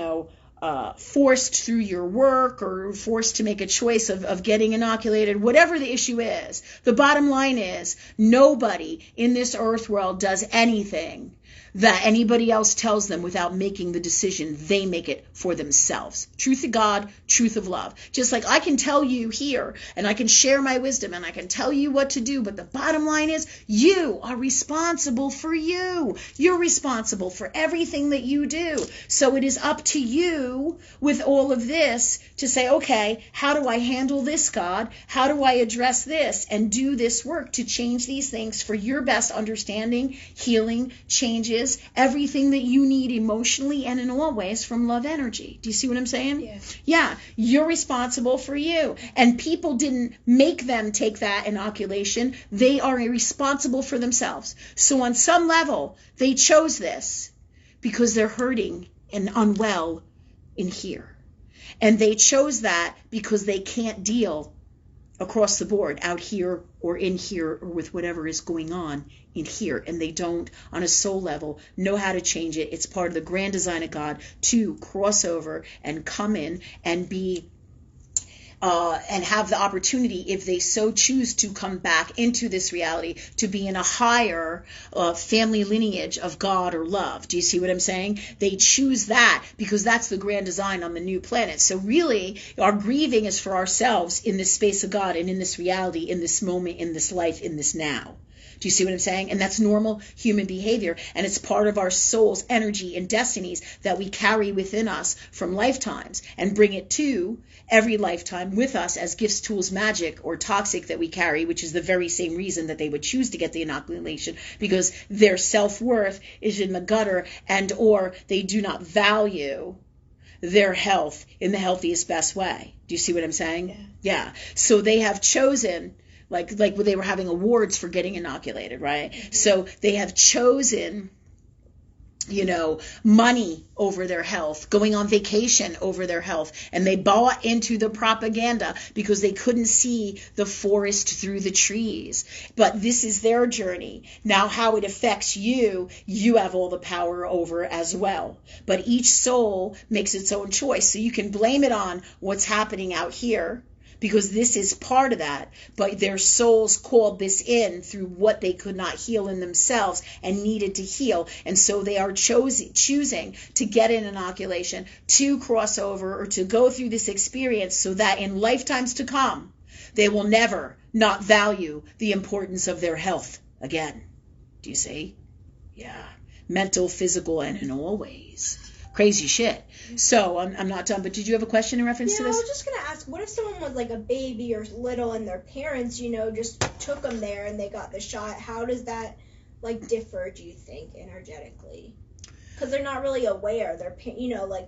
forced through your work, or forced to make a choice of getting inoculated, whatever the issue is. The bottom line is, nobody in this earth world does anything that anybody else tells them without making the decision. They make it for themselves. Truth of God, truth of love. Just like I can tell you here, and I can share my wisdom, and I can tell you what to do, but the bottom line is, you are responsible for you. You're responsible for everything that you do. So it is up to you with all of this to say, okay, how do I handle this, God? How do I address this and do this work to change these things for your best understanding, healing, changes, everything that you need emotionally and in all ways from love energy. Do you see what I'm saying? Yeah. Yeah, you're responsible for you. And people didn't make them take that inoculation. They are responsible for themselves. So on some level, they chose this because they're hurting and unwell in here. And they chose that because they can't deal across the board, out here or in here, or with whatever is going on in here, and they don't, on a soul level, know how to change it. It's part of the grand design of God to cross over and come in and be and have the opportunity, if they so choose, to come back into this reality, to be in a higher family lineage of God or love. Do you see what I'm saying? They choose that because that's the grand design on the new planet. So really, our grieving is for ourselves in this space of God and in this reality, in this moment, in this life, in this now. Do you see what I'm saying? And that's normal human behavior. And it's part of our soul's energy and destinies that we carry within us from lifetimes and bring it to every lifetime with us as gifts, tools, magic, or toxic that we carry, which is the very same reason that they would choose to get the inoculation, because their self-worth is in the gutter, and or they do not value their health in the healthiest, best way. Do you see what I'm saying? Yeah. So they have chosen, like when they were having awards for getting inoculated, right? Mm-hmm. So they have chosen, money over their health, going on vacation over their health, and they bought into the propaganda because they couldn't see the forest through the trees. But this is their journey. Now, how it affects you, you have all the power over as well. But each soul makes its own choice. So you can blame it on what's happening out here, because this is part of that. But their souls called this in through what they could not heal in themselves and needed to heal. And so they are choosing to get an inoculation, to cross over, or to go through this experience so that in lifetimes to come, they will never not value the importance of their health again. Do you see? Yeah. Mental, physical, and in all ways. Crazy shit. So I'm not done, but did you have a question in reference to this? I was just going to ask, what if someone was like a baby or little and their parents, just took them there and they got the shot? How does that differ, do you think, energetically? Because they're not really aware. They're,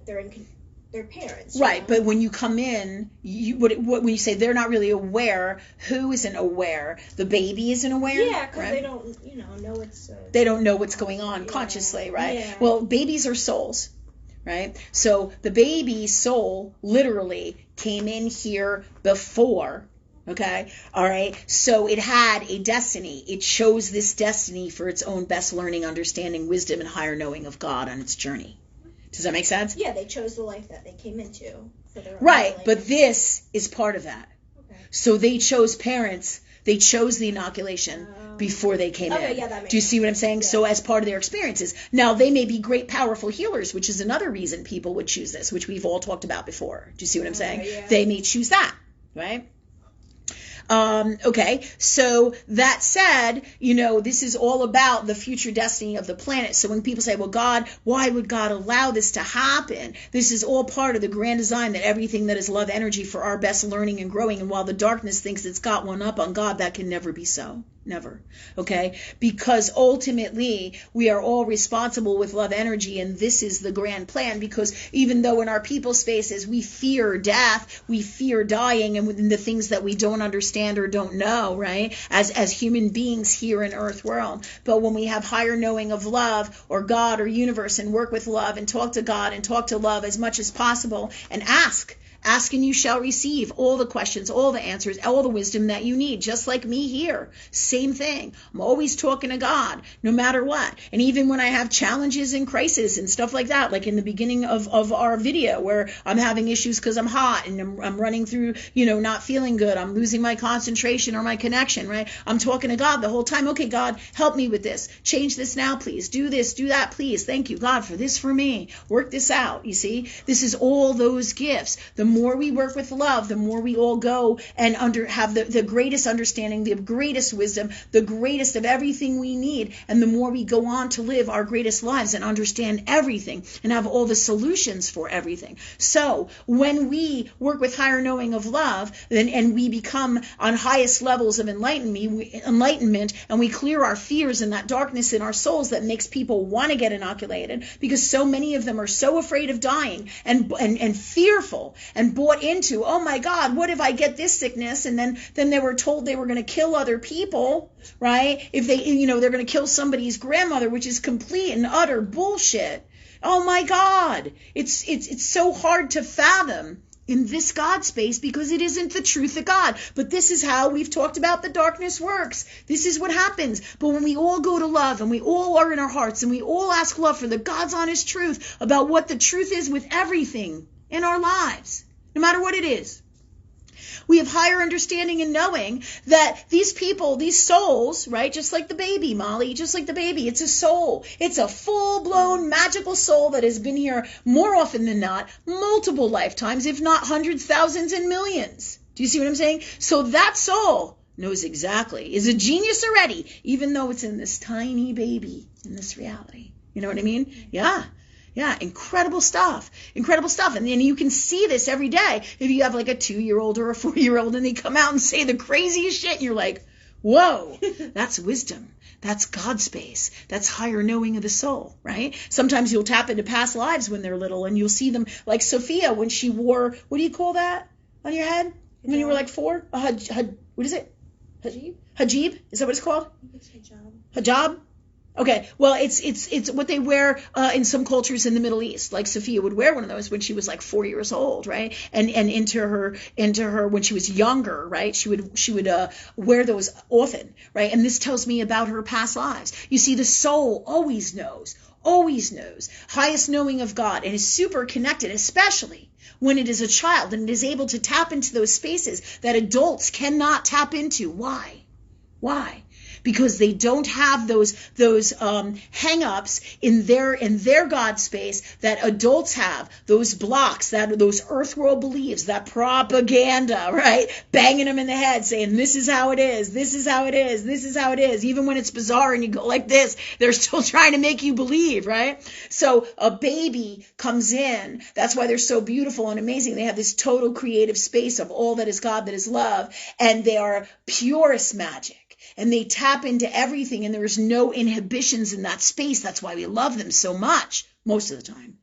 they're in their parents. Right, but when you come in, when you say they're not really aware, who isn't aware? The baby isn't aware? Yeah, because right? they don't, know it's... they don't know what's going on consciously, right? Yeah. Well, babies are souls. Right? So the baby soul literally came in here before, okay? All right? So it had a destiny. It chose this destiny for its own best learning, understanding, wisdom, and higher knowing of God on its journey. Does that make sense? Yeah, they chose the life that they came into. For their own right, life. But this is part of that. Okay. So they chose parents. They chose the inoculation before they came in. Yeah, that makes Do you see what I'm saying? Yeah. So as part of their experiences. Now, they may be great, powerful healers, which is another reason people would choose this, which we've all talked about before. Do you see what I'm saying? Yeah. They may choose that, right? Okay, so that said, this is all about the future destiny of the planet. So when people say, well, God, why would God allow this to happen? This is all part of the grand design, that everything that is love energy for our best learning and growing. And while the darkness thinks it's got one up on God, that can never be so. Never. Okay? Because ultimately, we are all responsible with love energy, and this is the grand plan. Because even though in our people's faces we fear death, we fear dying, and within the things that we don't understand or don't know, right? As human beings here in Earth world. But when we have higher knowing of love or God or universe, and work with love and talk to God and talk to love as much as possible, and ask and you shall receive all the questions, all the answers, all the wisdom that you need. Just like me here. Same thing. I'm always talking to God, no matter what. And even when I have challenges and crises and stuff like that, like in the beginning of our video where I'm having issues because I'm hot and I'm running through, not feeling good. I'm losing my concentration or my connection, right? I'm talking to God the whole time. Okay, God, help me with this. Change this now, please. Do this, do that, please. Thank you, God, for this for me. Work this out, you see? This is all those gifts. The more we work with love, the more we all go and have the greatest understanding, the greatest wisdom, the greatest of everything we need, and the more we go on to live our greatest lives and understand everything and have all the solutions for everything. So when we work with higher knowing of love, and we become on highest levels of enlightenment, and we clear our fears and that darkness in our souls that makes people want to get inoculated, because so many of them are so afraid of dying and fearful and bought into, oh my God, what if I get this sickness? And then they were told they were going to kill other people, right? If they, they're going to kill somebody's grandmother, which is complete and utter bullshit. Oh my God. It's so hard to fathom in this God space because it isn't the truth of God. But this is how we've talked about the darkness works. This is what happens. But when we all go to love and we all are in our hearts and we all ask love for the God's honest truth about what the truth is with everything in our lives, no matter what it is. We have higher understanding and knowing that these people, these souls, right, just like the baby, Molly, just like the baby, it's a soul. It's a full-blown magical soul that has been here more often than not, multiple lifetimes, if not hundreds, thousands, and millions. Do you see what I'm saying? So that soul knows exactly, is a genius already, even though it's in this tiny baby, in this reality. You know what I mean? Yeah. Yeah, incredible stuff. Incredible stuff. And then you can see this every day. If you have like a 2-year-old or a 4-year-old and they come out and say the craziest shit, and you're like, Whoa, that's wisdom. That's God space. That's higher knowing of the soul, right? Sometimes you'll tap into past lives when they're little and you'll see them, like Sophia when she wore, what do you call that on your head? When you were like 4? What is it? Hijab? Hijab? Is that what it's called? It's hijab. Hijab? Okay, well, it's what they wear in some cultures in the Middle East. Like Sophia would wear one of those when she was like 4 years old, right? And into her when she was younger, right? She would wear those often, right? And this tells me about her past lives. You see, the soul always knows, highest knowing of God, and is super connected, especially when it is a child and it is able to tap into those spaces that adults cannot tap into. Why? Because they don't have those hang-ups in their God space that adults have, those blocks, those earth world beliefs, that propaganda, right? Banging them in the head, saying this is how it is, this is how it is, this is how it is. Even when it's bizarre and you go like this, they're still trying to make you believe, right? So a baby comes in. That's why they're so beautiful and amazing. They have this total creative space of all that is God, that is love, and they are purest magic. And they tap into everything, and there's no inhibitions in that space. That's why we love them so much, most of the time.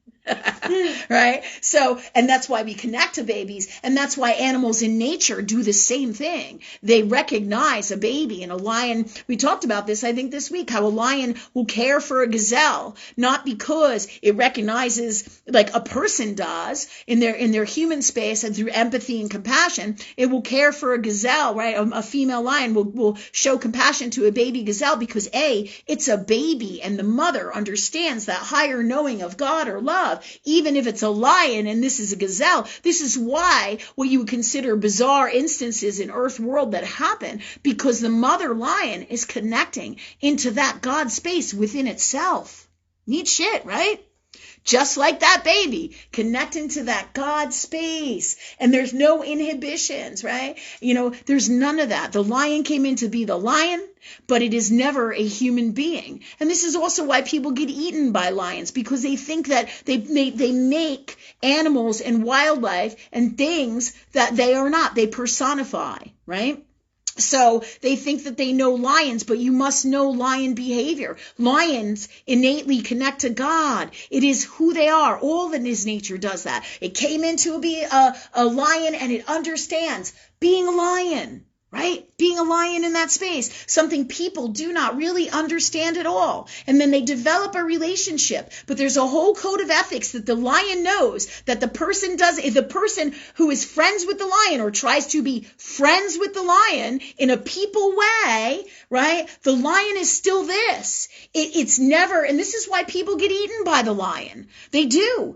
Right? So, and that's why we connect to babies, and that's why animals in nature do the same thing. They recognize a baby, and a lion, we talked about this, I think this week, how a lion will care for a gazelle, not because it recognizes like a person does in their human space and through empathy and compassion. It will care for a gazelle, right? A female lion will show compassion to a baby gazelle because it's a baby, and the mother understands that higher knowing of God or love. Even if it's a lion and this is a gazelle, this is why what you would consider bizarre instances in earth world that happen, because the mother lion is connecting into that God space within itself. Neat shit, right? Just like that baby, connecting to that God space. And there's no inhibitions, right? There's none of that. The lion came in to be the lion, but it is never a human being. And this is also why people get eaten by lions, because they think that they make animals and wildlife and things that they are not. They personify, right? So they think that they know lions, but you must know lion behavior. Lions innately connect to God. It is who they are. All that is nature does that. It came in to be a lion, and it understands being a lion. Right? Being a lion in that space, something people do not really understand at all. And then they develop a relationship, but there's a whole code of ethics that the lion knows that the person does. If the person who is friends with the lion or tries to be friends with the lion in a people way, right? The lion is still this. It's never, and this is why people get eaten by the lion. They do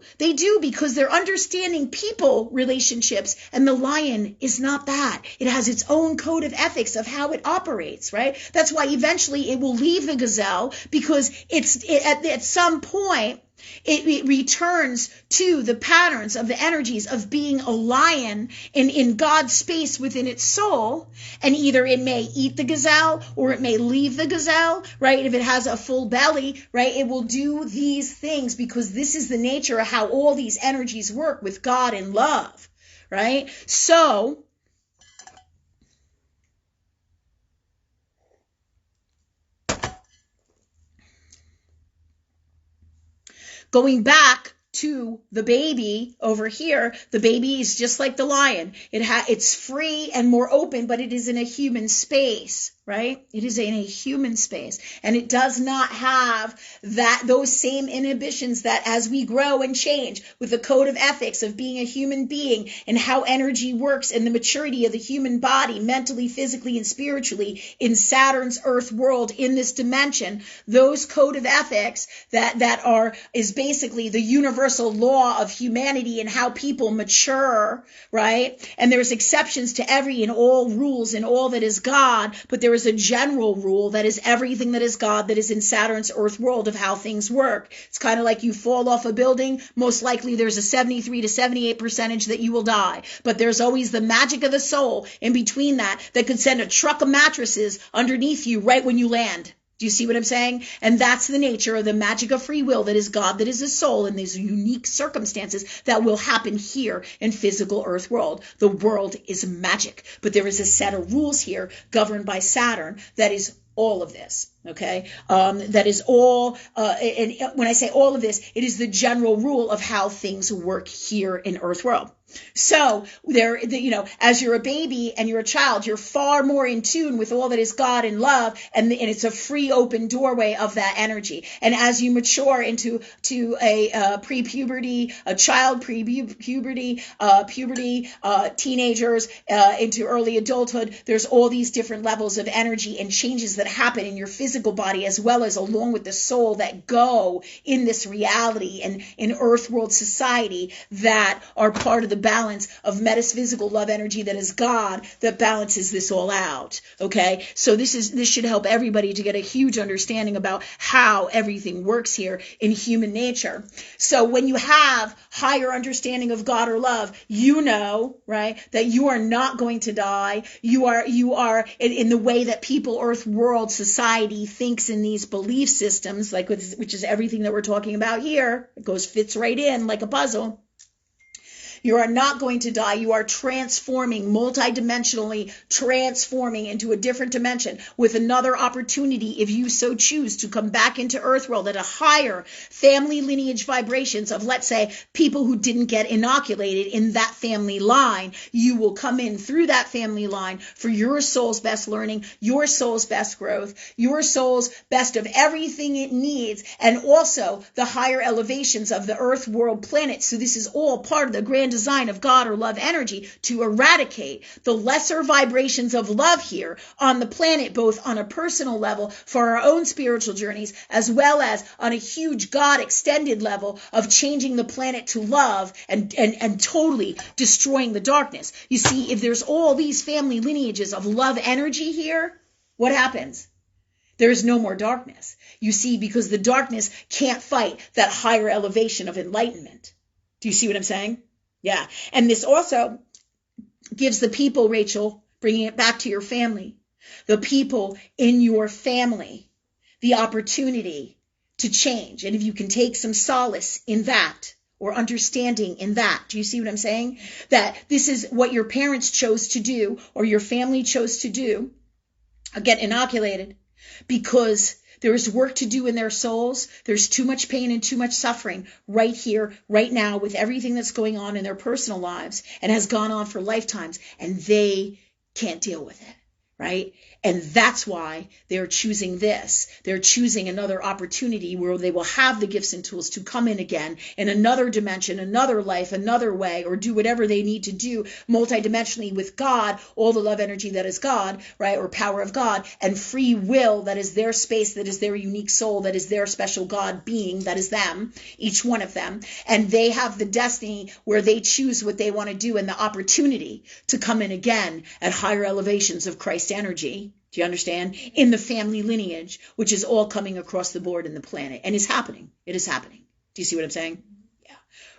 because they're understanding people relationships, and the lion is not that. It has its own code of ethics of how it operates, right? That's why eventually it will leave the gazelle, because at some point it returns to the patterns of the energies of being a lion in God's space within its soul, and either it may eat the gazelle or it may leave the gazelle, right? If it has a full belly, right, it will do these things because this is the nature of how all these energies work with God and love, right? So going back to the baby over here, the baby is just like the lion. It's free and more open, but it is in a human space, right? It is in a human space, and it does not have those same inhibitions that as we grow and change with the code of ethics of being a human being and how energy works and the maturity of the human body mentally, physically, and spiritually in Saturn's earth world in this dimension, those code of ethics that is basically the universal law of humanity and how people mature, right? And there's exceptions to every and all rules and all that is God, but there is a general rule that is everything that is God, that is in Saturn's earth world of how things work. It's kind of like you fall off a building, most likely there's a 73 to 78% that you will die, but there's always the magic of the soul in between that could send a truck of mattresses underneath you right when you land. Do you see what I'm saying? And that's the nature of the magic of free will, that is God, that is a soul, in these unique circumstances that will happen here in physical earth world. The world is magic, but there is a set of rules here governed by Saturn that is all of this, okay? That is all, and when I say all of this, it is the general rule of how things work here in earth world. So as you're a baby and you're a child, you're far more in tune with all that is God and love, and it's a free, open doorway of that energy. And as you mature into a pre-puberty, a child, pre-puberty, puberty, teenagers, into early adulthood, there's all these different levels of energy and changes that happen in your physical body, as well as along with the soul, that go in this reality and in earth world society, that are part of the balance of metaphysical love energy that is God, that balances this all out. Okay, so this should help everybody to get a huge understanding about how everything works here in human nature. So when you have higher understanding of God or love, you know, right, that you are not going to die. You are in the way that people, earth world society thinks in these belief systems, like which is everything that we're talking about here. It fits right in like a puzzle. You are not going to die. You are transforming, multidimensionally transforming into a different dimension with another opportunity, if you so choose, to come back into earth world at a higher family lineage vibrations of, let's say, people who didn't get inoculated in that family line. You will come in through that family line for your soul's best learning, your soul's best growth, your soul's best of everything it needs, and also the higher elevations of the earth world planet. So this is all part of the grand design of God or love energy to eradicate the lesser vibrations of love here on the planet, both on a personal level for our own spiritual journeys, as well as on a huge God extended level of changing the planet to love and totally destroying the darkness. You see, if there's all these family lineages of love energy here, what happens? There is no more darkness. You see, because the darkness can't fight that higher elevation of enlightenment. Do you see what I'm saying? Yeah. And this also gives the people, Rachel, bringing it back to your family, the people in your family, the opportunity to change. And if you can take some solace in that, or understanding in that, do you see what I'm saying? That this is what your parents chose to do, or your family chose to do, get inoculated, because there is work to do in their souls. There's too much pain and too much suffering right here, right now, with everything that's going on in their personal lives and has gone on for lifetimes, and they can't deal with it, right? And that's why they're choosing this. They're choosing another opportunity where they will have the gifts and tools to come in again in another dimension, another life, another way, or do whatever they need to do multidimensionally with God, all the love energy that is God, right, or power of God, and free will that is their space, that is their unique soul, that is their special God being, that is them, each one of them. And they have the destiny where they choose what they want to do and the opportunity to come in again at higher elevations of Christ energy. Do you understand? In the family lineage, which is all coming across the board in the planet, and is happening. It is happening. Do you see what I'm saying? Yeah.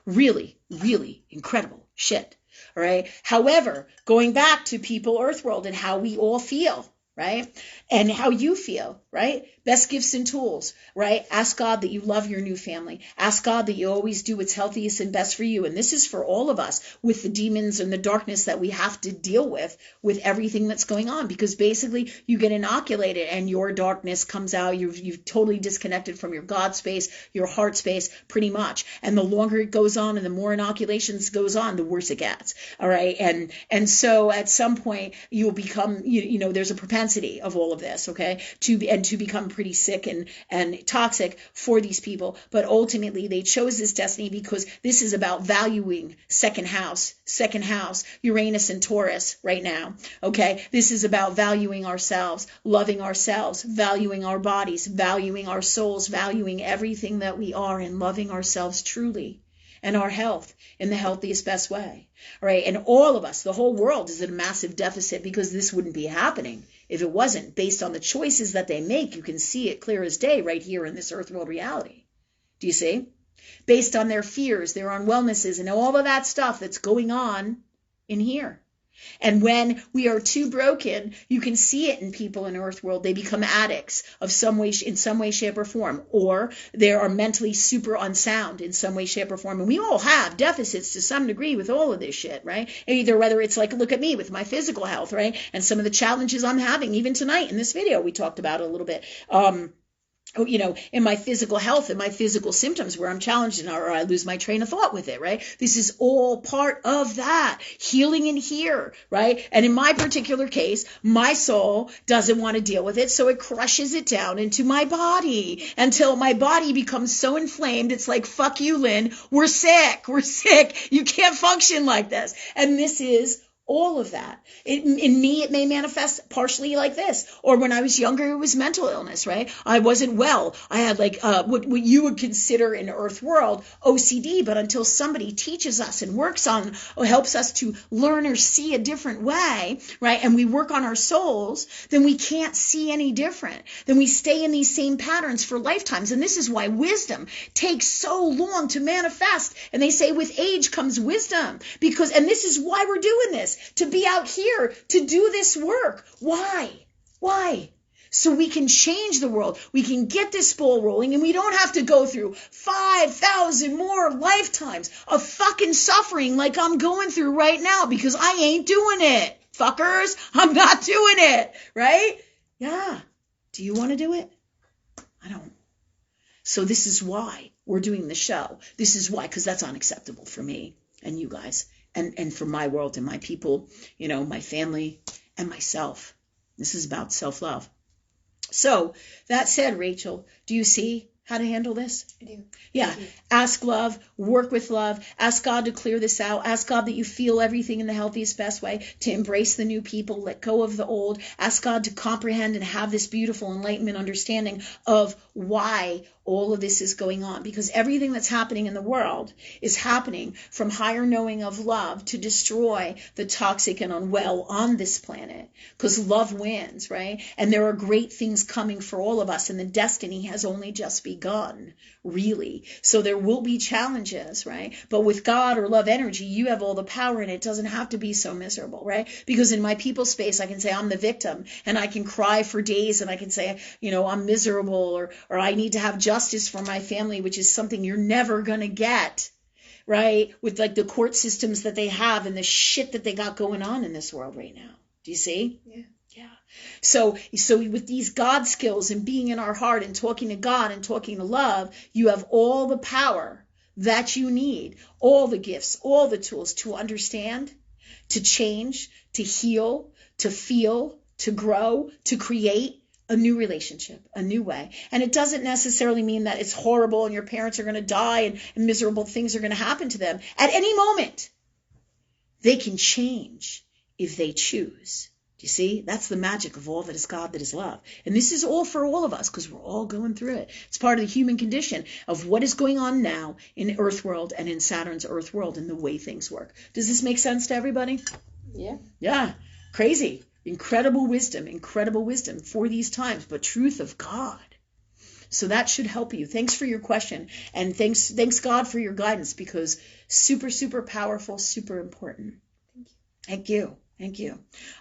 Really, really incredible shit. All right. However, going back to people, earth world, and how we all feel, right? And how you feel, right? Best gifts and tools, right? Ask God that you love your new family. Ask God that you always do what's healthiest and best for you. And this is for all of us with the demons and the darkness that we have to deal with everything that's going on. Because basically you get inoculated and your darkness comes out. You've totally disconnected from your God space, your heart space, pretty much. And the longer it goes on and the more inoculations goes on, the worse it gets. All right. And so at some point you'll become, there's a propensity of all of this, okay, to become pretty sick and toxic for these people. But ultimately they chose this destiny because this is about valuing second house, Uranus and Taurus right now. Okay. This is about valuing ourselves, loving ourselves, valuing our bodies, valuing our souls, valuing everything that we are, and loving ourselves truly, and our health in the healthiest, best way. All right. And all of us, the whole world, is at a massive deficit, because this wouldn't be happening if it wasn't based on the choices that they make. You can see it clear as day right here in this earth world reality. Do you see? Based on their fears, their unwellnesses, and all of that stuff that's going on in here. And when we are too broken, you can see it in people in Earth world. They become addicts of some way, in some way, shape, or form, or they are mentally super unsound in some way, shape, or form. And we all have deficits to some degree with all of this shit, right? Either whether it's like, look at me with my physical health, right? And some of the challenges I'm having, even tonight in this video, we talked about it a little bit. In my physical health and my physical symptoms where I'm challenged or I lose my train of thought with it, right? This is all part of that healing in here, right? And in my particular case, my soul doesn't want to deal with it, so it crushes it down into my body until my body becomes so inflamed. It's like, fuck you, Lynn. We're sick. You can't function like this. And this is all of that. In me, it may manifest partially like this. Or when I was younger, it was mental illness, right? I wasn't well. I had what you would consider in Earth world OCD, but until somebody teaches us and works on, or helps us to learn or see a different way, right? And we work on our souls, then we can't see any different. Then we stay in these same patterns for lifetimes. And this is why wisdom takes so long to manifest. And they say with age comes wisdom, and this is why we're doing this. To be out here, to do this work. Why? So we can change the world. We can get this ball rolling, and we don't have to go through 5,000 more lifetimes of fucking suffering like I'm going through right now, because I ain't doing it. Fuckers, I'm not doing it. Right? Yeah. Do you want to do it? I don't. So this is why we're doing the show. This is why, because that's unacceptable for me and you guys. And for my world and my people, my family and myself. This is about self-love. So that said, Rachel, do you see how to handle this? I do. Yeah. Ask love, work with love, ask God to clear this out, ask God that you feel everything in the healthiest, best way, to embrace the new people, let go of the old, ask God to comprehend and have this beautiful enlightenment understanding of why all of this is going on, because everything that's happening in the world is happening from higher knowing of love to destroy the toxic and unwell on this planet, because love wins, right? And there are great things coming for all of us, and the destiny has only just begun, really. So there will be challenges, right? But with God or love energy, you have all the power, and it doesn't have to be so miserable, right? Because in my people space, I can say I'm the victim, and I can cry for days, and I can say, I'm miserable, or I need to have justice for my family, which is something you're never going to get, right? With like the court systems that they have and the shit that they got going on in this world right now. Do you see? Yeah. Yeah. So with these God skills and being in our heart and talking to God and talking to love, you have all the power that you need, all the gifts, all the tools to understand, to change, to heal, to feel, to grow, to create a new relationship, a new way. And it doesn't necessarily mean that it's horrible and your parents are going to die and miserable things are going to happen to them. At any moment, they can change if they choose. Do you see? That's the magic of all that is God, that is love. And this is all for all of us, because we're all going through it. It's part of the human condition of what is going on now in Earth world and in Saturn's Earth world and the way things work. Does this make sense to everybody? Yeah. Yeah. Crazy. Incredible wisdom for these times, but truth of God. So that should help you. Thanks for your question. And thanks God for your guidance, because super, super powerful, super important. Thank you.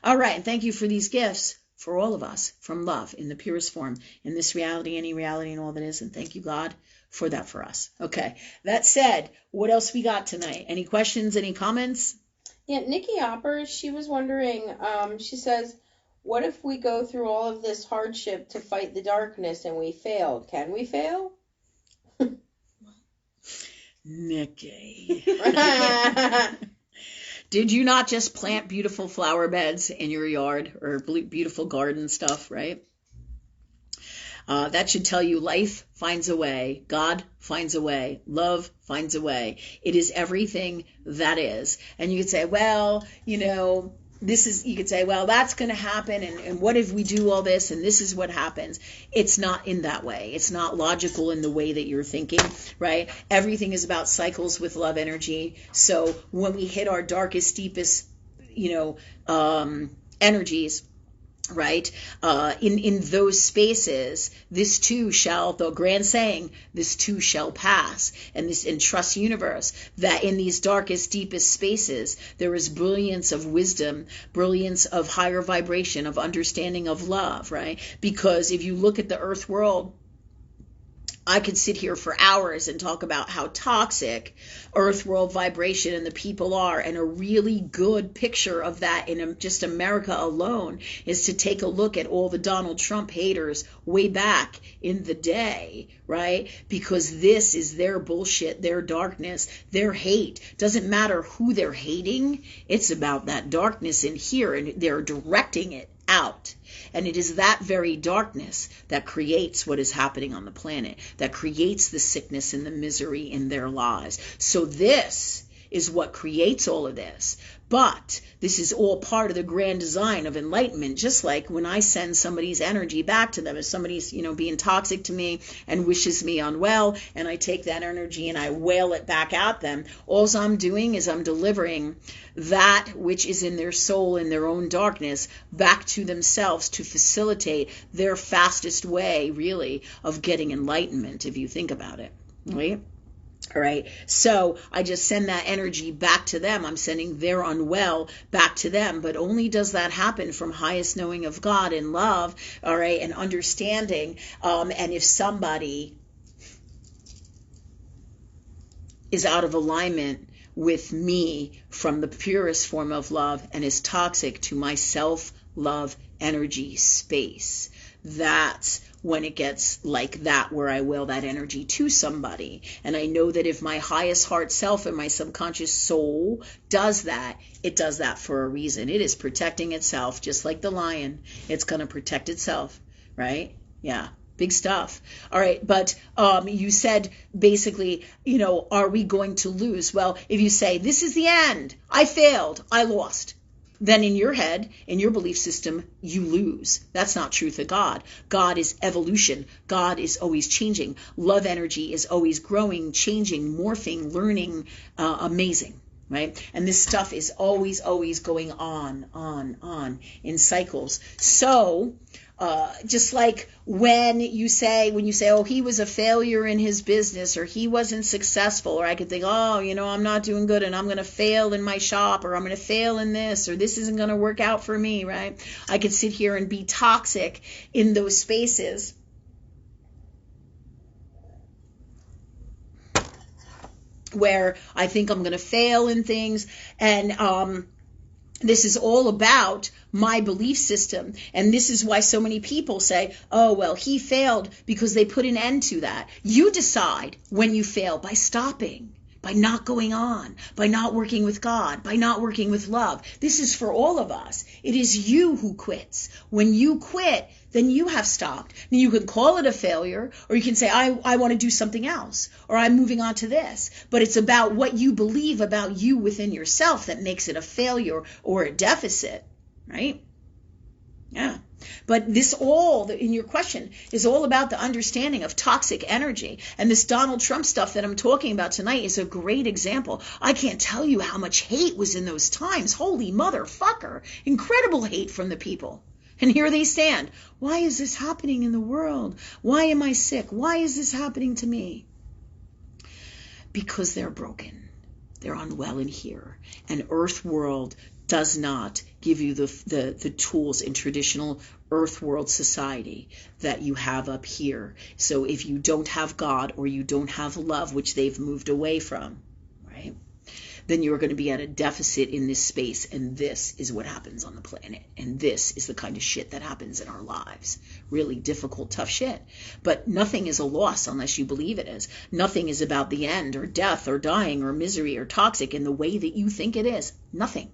All right. And thank you for these gifts for all of us from love in the purest form, in this reality, any reality, and all that is. And thank you, God, for that for us. Okay. That said, what else we got tonight? Any questions? Any comments? Yeah, Nikki Hopper, she was wondering, she says, what if we go through all of this hardship to fight the darkness and we failed? Can we fail? Nikki. Did you not just plant beautiful flower beds in your yard or beautiful garden stuff, right? That should tell you life finds a way. God finds a way. Love finds a way. It is everything that is. And you could say, well, you could say, well, that's going to happen. And what if we do all this and this is what happens? It's not in that way. It's not logical in the way that you're thinking, right? Everything is about cycles with love energy. So when we hit our darkest, deepest, energies, right? In those spaces, this too shall, the grand saying, this too shall pass. And trust universe that in these darkest, deepest spaces, there is brilliance of wisdom, brilliance of higher vibration, of understanding of love, right? Because if you look at the earth world, I could sit here for hours and talk about how toxic earth world vibration and the people are. And a really good picture of that in just America alone is to take a look at all the Donald Trump haters way back in the day, right? Because this is their bullshit, their darkness, their hate. Doesn't matter who they're hating. It's about that darkness in here, and they're directing it out. And it is that very darkness that creates what is happening on the planet, that creates the sickness and the misery in their lives. So this is what creates all of this. But this is all part of the grand design of enlightenment. Just like when I send somebody's energy back to them, if somebody's, being toxic to me and wishes me unwell, and I take that energy and I wail it back at them, all I'm doing is I'm delivering that which is in their soul, in their own darkness, back to themselves to facilitate their fastest way, really, of getting enlightenment, if you think about it, right? All right. So I just send that energy back to them. I'm sending their unwell back to them. But only does that happen from highest knowing of God and love, all right, and understanding. And if somebody is out of alignment with me from the purest form of love and is toxic to my self-love energy space, that's when it gets like that, where I will that energy to somebody. And I know that if my highest heart self and my subconscious soul does that, it does that for a reason. It is protecting itself, just like the lion. It's going to protect itself, right? Yeah. Big stuff. All right. But you said basically, are we going to lose? Well, if you say, this is the end, I failed, I lost, then in your head, in your belief system, you lose. That's not truth of God. God is evolution. God is always changing. Love energy is always growing, changing, morphing, learning, amazing, right? And this stuff is always, always going on in cycles. So, just like when you say, oh, he was a failure in his business, or he wasn't successful, or I could think, oh, I'm not doing good and I'm going to fail in my shop, or I'm going to fail in this, or this isn't going to work out for me, right? I could sit here and be toxic in those spaces. Where I think I'm going to fail in things, and this is all about my belief system. And this is why so many people say, oh, well, he failed because they put an end to that. You decide when you fail by stopping, by not going on, by not working with God, by not working with love. This is for all of us. It is you who quits. When you quit, then you have stopped. Now you can call it a failure, or you can say, I want to do something else, or I'm moving on to this. But it's about what you believe about you within yourself that makes it a failure or a deficit, right? Yeah. But this all, in your question, is all about the understanding of toxic energy. And this Donald Trump stuff that I'm talking about tonight is a great example. I can't tell you how much hate was in those times. Holy motherfucker. Incredible hate from the people. And here they stand. Why is this happening in the world? Why am I sick? Why is this happening to me? Because they're broken. They're unwell in here. And Earth World does not give you the tools in traditional Earth World society that you have up here. So if you don't have God, or you don't have love, which they've moved away from, right, then you're going to be at a deficit in this space. And this is what happens on the planet. And this is the kind of shit that happens in our lives. Really difficult, tough shit. But nothing is a loss unless you believe it is. Nothing is about the end, or death, or dying, or misery, or toxic in the way that you think it is. Nothing.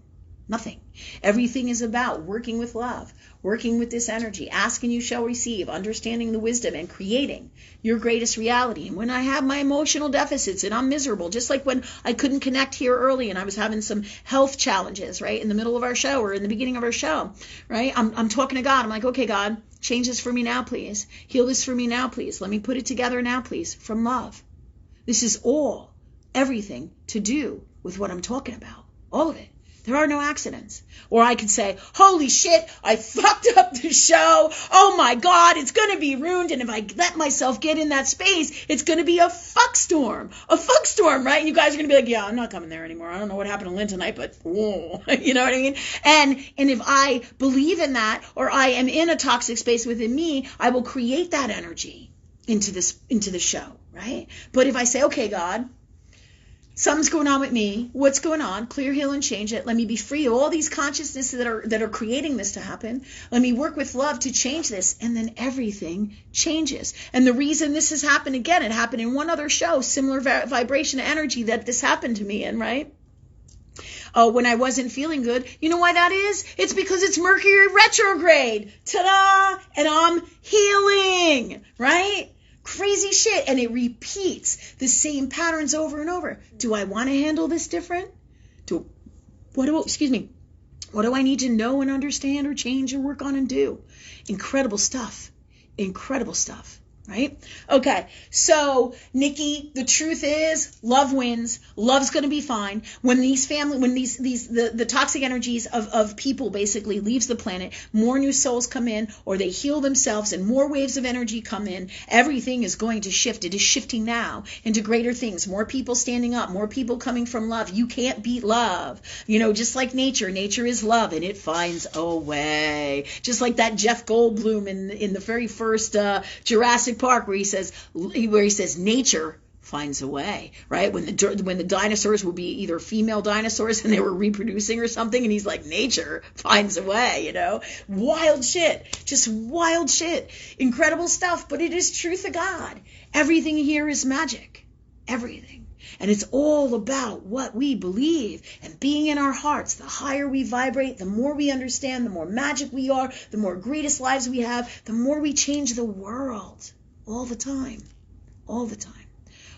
Nothing. Everything is about working with love, working with this energy, ask and you shall receive, understanding the wisdom, and creating your greatest reality. And when I have my emotional deficits and I'm miserable, just like when I couldn't connect here early and I was having some health challenges, right, in the middle of our show or in the beginning of our show, right, I'm talking to God. I'm like, okay, God, change this for me now, please. Heal this for me now, please. Let me put it together now, please, from love. This is all, everything to do with what I'm talking about. All of it. There are no accidents. Or I could say, holy shit, I fucked up the show. Oh my God, it's going to be ruined. And if I let myself get in that space, it's going to be a fuck storm. A fuck storm, right? And you guys are going to be like, yeah, I'm not coming there anymore. I don't know what happened to Lynn tonight, but whoa. You know what I mean? And if I believe in that, or I am in a toxic space within me, I will create that energy into the show, right? But if I say, okay, God, something's going on with me. What's going on? Clear, heal, and change it. Let me be free of all these consciousnesses that are creating this to happen. Let me work with love to change this. And then everything changes. And the reason this has happened again, it happened in one other show, similar vibration energy that this happened to me in, right? When I wasn't feeling good. You know why that is? It's because it's Mercury retrograde. Ta-da! And I'm healing, right? Crazy shit. And it repeats the same patterns over and over. Do I want to handle this different? What do I need to know and understand or change or work on and do? Incredible stuff. Incredible stuff. Right? Okay. So, Nikki, the truth is love wins. Love's going to be fine. When the toxic energies of people basically leaves the planet, more new souls come in or they heal themselves and more waves of energy come in. Everything is going to shift. It is shifting now into greater things. More people standing up, more people coming from love. You can't beat love. You know, just like nature. Nature is love and it finds a way. Just like that Jeff Goldblum in the very first Jurassic Park where he says nature finds a way, right? When the dinosaurs would be either female dinosaurs and they were reproducing or something, and he's like, nature finds a way, you know? Wild shit. Just wild shit. Incredible stuff, but it is truth of God. Everything here is magic. Everything. And it's all about what we believe and being in our hearts. The higher we vibrate, the more we understand, the more magic we are, the more greatest lives we have, the more we change the world. All the time. All the time.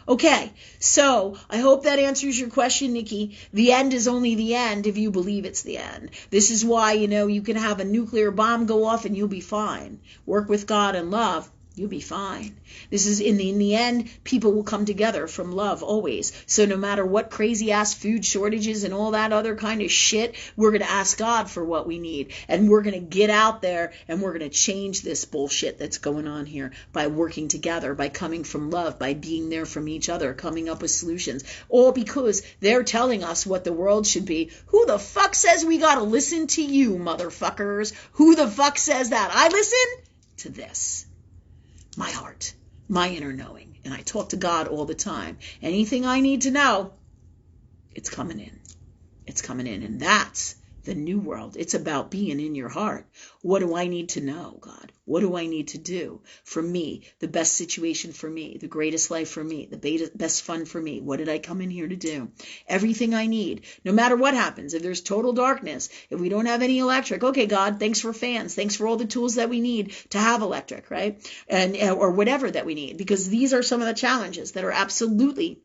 Okay, so I hope that answers your question, Nikki. The end is only the end if you believe it's the end. This is why, you can have a nuclear bomb go off and you'll be fine. Work with God and love. You'll be fine. This is in the end, people will come together from love always. So no matter what crazy ass food shortages and all that other kind of shit, we're going to ask God for what we need. And we're going to get out there and we're going to change this bullshit that's going on here by working together, by coming from love, by being there from each other, coming up with solutions. All because they're telling us what the world should be. Who the fuck says we got to listen to you, motherfuckers? Who the fuck says that? I listen to this. My heart, my inner knowing. And I talk to God all the time. Anything I need to know, it's coming in. It's coming in. And that's the new world. It's about being in your heart. What do I need to know, God? What do I need to do for me? The best situation for me, the greatest life for me, the best fun for me. What did I come in here to do? Everything I need, no matter what happens. If there's total darkness, if we don't have any electric, okay, God, thanks for fans. Thanks for all the tools that we need to have electric, right? Or whatever that we need, because these are some of the challenges that are absolutely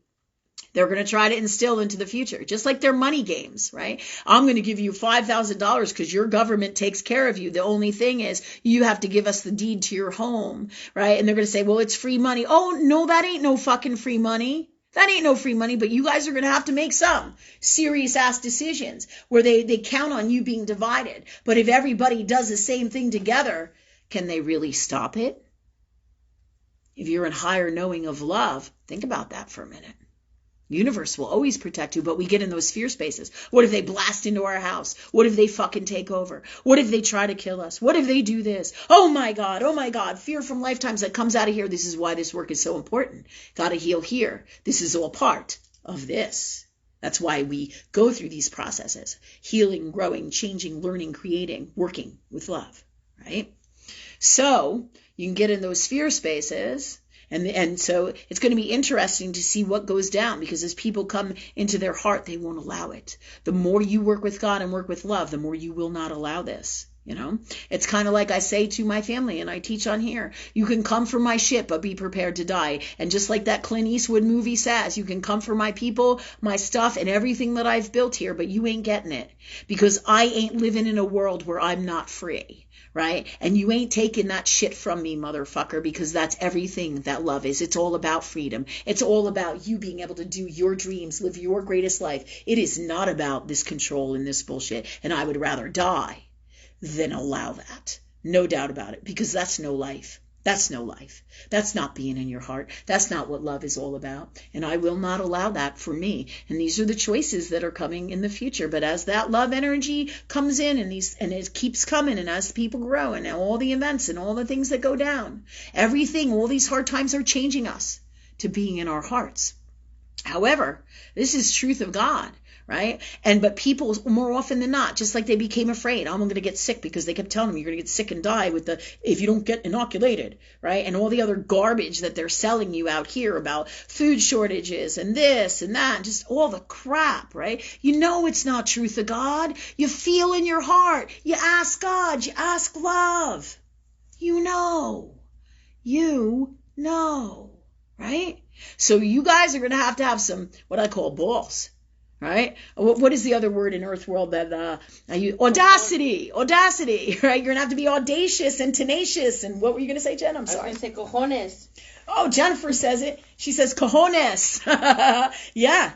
they're going to try to instill into the future, just like their money games, right? I'm going to give you $5,000 because your government takes care of you. The only thing is you have to give us the deed to your home, right? And they're going to say, well, it's free money. Oh, no, that ain't no fucking free money. That ain't no free money, but you guys are going to have to make some serious ass decisions where they count on you being divided. But if everybody does the same thing together, can they really stop it? If you're in higher knowing of love, think about that for a minute. Universe will always protect you, but we get in those fear spaces. What if they blast into our house? What if they fucking take over? What if they try to kill us? What if they do this? Oh my God, fear from lifetimes that comes out of here. This is why this work is so important. Gotta heal here. This is all part of this. That's why we go through these processes. Healing, growing, changing, learning, creating, working with love, right? So you can get in those fear spaces. And so it's going to be interesting to see what goes down, because as people come into their heart, they won't allow it. The more you work with God and work with love, the more you will not allow this. It's kind of like I say to my family, and I teach on here, you can come for my shit, but be prepared to die. And just like that Clint Eastwood movie says, you can come for my people, my stuff, and everything that I've built here, but you ain't getting it, because I ain't living in a world where I'm not free. right? And you ain't taking that shit from me, motherfucker, because that's everything that love is. It's all about freedom. It's all about you being able to do your dreams, live your greatest life. It is not about this control and this bullshit. And I would rather die than allow that. No doubt about it, because that's no life. That's no life. That's not being in your heart. That's not what love is all about. And I will not allow that for me. And these are the choices that are coming in the future. But as that love energy comes in and it keeps coming, and as people grow and all the events and all the things that go down, everything, all these hard times are changing us to being in our hearts. However, this is truth of God. Right? But people more often than not, just like they became afraid, I'm going to get sick, because they kept telling them you're going to get sick and die if you don't get inoculated, right? And all the other garbage that they're selling you out here about food shortages and this and that, just all the crap, right? You know it's not truth of God. You feel in your heart. You ask God. You ask love. You know, right? So you guys are going to have some, what I call balls. Right? What is the other word in Earth World that I use? Audacity, right? You're going to have to be audacious and tenacious. And what were you going to say, Jen? I'm sorry. I was going to say cojones. Oh, Jennifer says it. She says cojones. Yeah.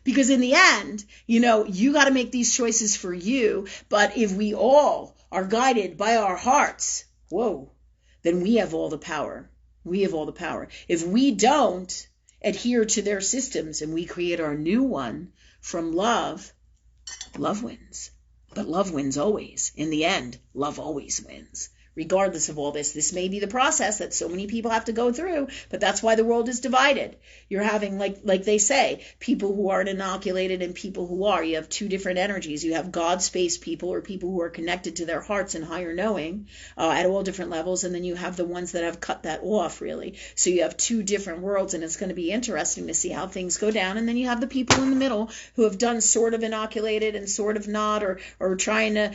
Because in the end, you got to make these choices for you. But if we all are guided by our hearts, then we have all the power. If we don't adhere to their systems and we create our new one from love wins. But love wins always. In the end, love always wins. Regardless of all this may be the process that so many people have to go through, but that's why the world is divided. You're having, like they say, people who aren't inoculated and people who are. You have two different energies. You have God space people, or people who are connected to their hearts and higher knowing at all different levels, and then you have the ones that have cut that off, really. So you have two different worlds, and it's going to be interesting to see how things go down. And then you have the people in the middle who have done sort of inoculated and sort of not, or trying to,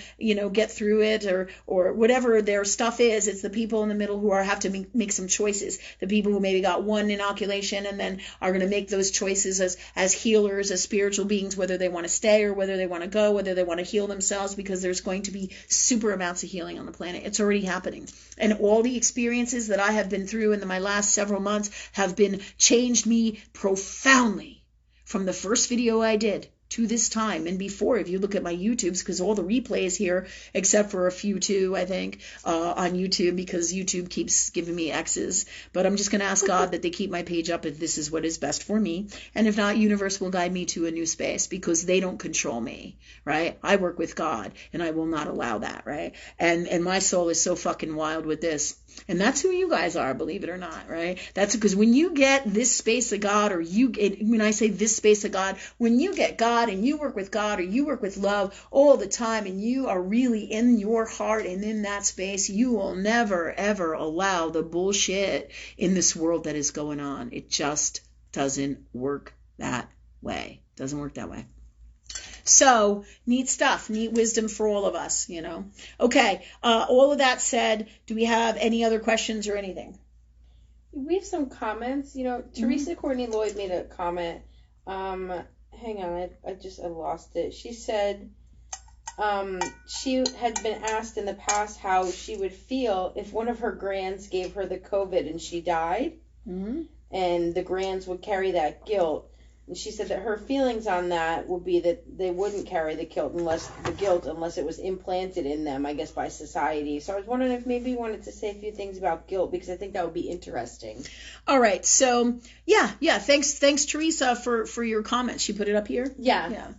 get through it, or whatever their stuff is. It's the people in the middle who have to make some choices. The people who maybe got one inoculation and then are going to make those choices as healers, as spiritual beings, whether they want to stay or whether they want to go, whether they want to heal themselves, because there's going to be super amounts of healing on the planet. It's already happening. And all the experiences that I have been through in my last several months have changed me profoundly from the first video I did to this time and before. If you look at my YouTubes, because all the replays here, except for a few too, I think, on YouTube, because YouTube keeps giving me X's. But I'm just going to ask God that they keep my page up if this is what is best for me. And if not, universe will guide me to a new space, because they don't control me, right? I work with God, and I will not allow that, right? And my soul is so fucking wild with this. And that's who you guys are, believe it or not, right? That's because when you get this space of God, when I say this space of God, when you get God and you work with God, or you work with love all the time, and you are really in your heart and in that space, you will never, ever allow the bullshit in this world that is going on. It just doesn't work that way. Doesn't work that way. So, neat stuff, neat wisdom for all of us, Okay, all of that said, do we have any other questions or anything? We have some comments. Teresa Courtney Lloyd made a comment. Hang on, I lost it. She said she had been asked in the past how she would feel if one of her grands gave her the COVID and she died, and the grands would carry that guilt. And she said that her feelings on that would be that they wouldn't carry the guilt unless it was implanted in them, I guess, by society. So I was wondering if maybe you wanted to say a few things about guilt, because I think that would be interesting. All right. So yeah. Thanks, Teresa, for your comment. She put it up here. Yeah.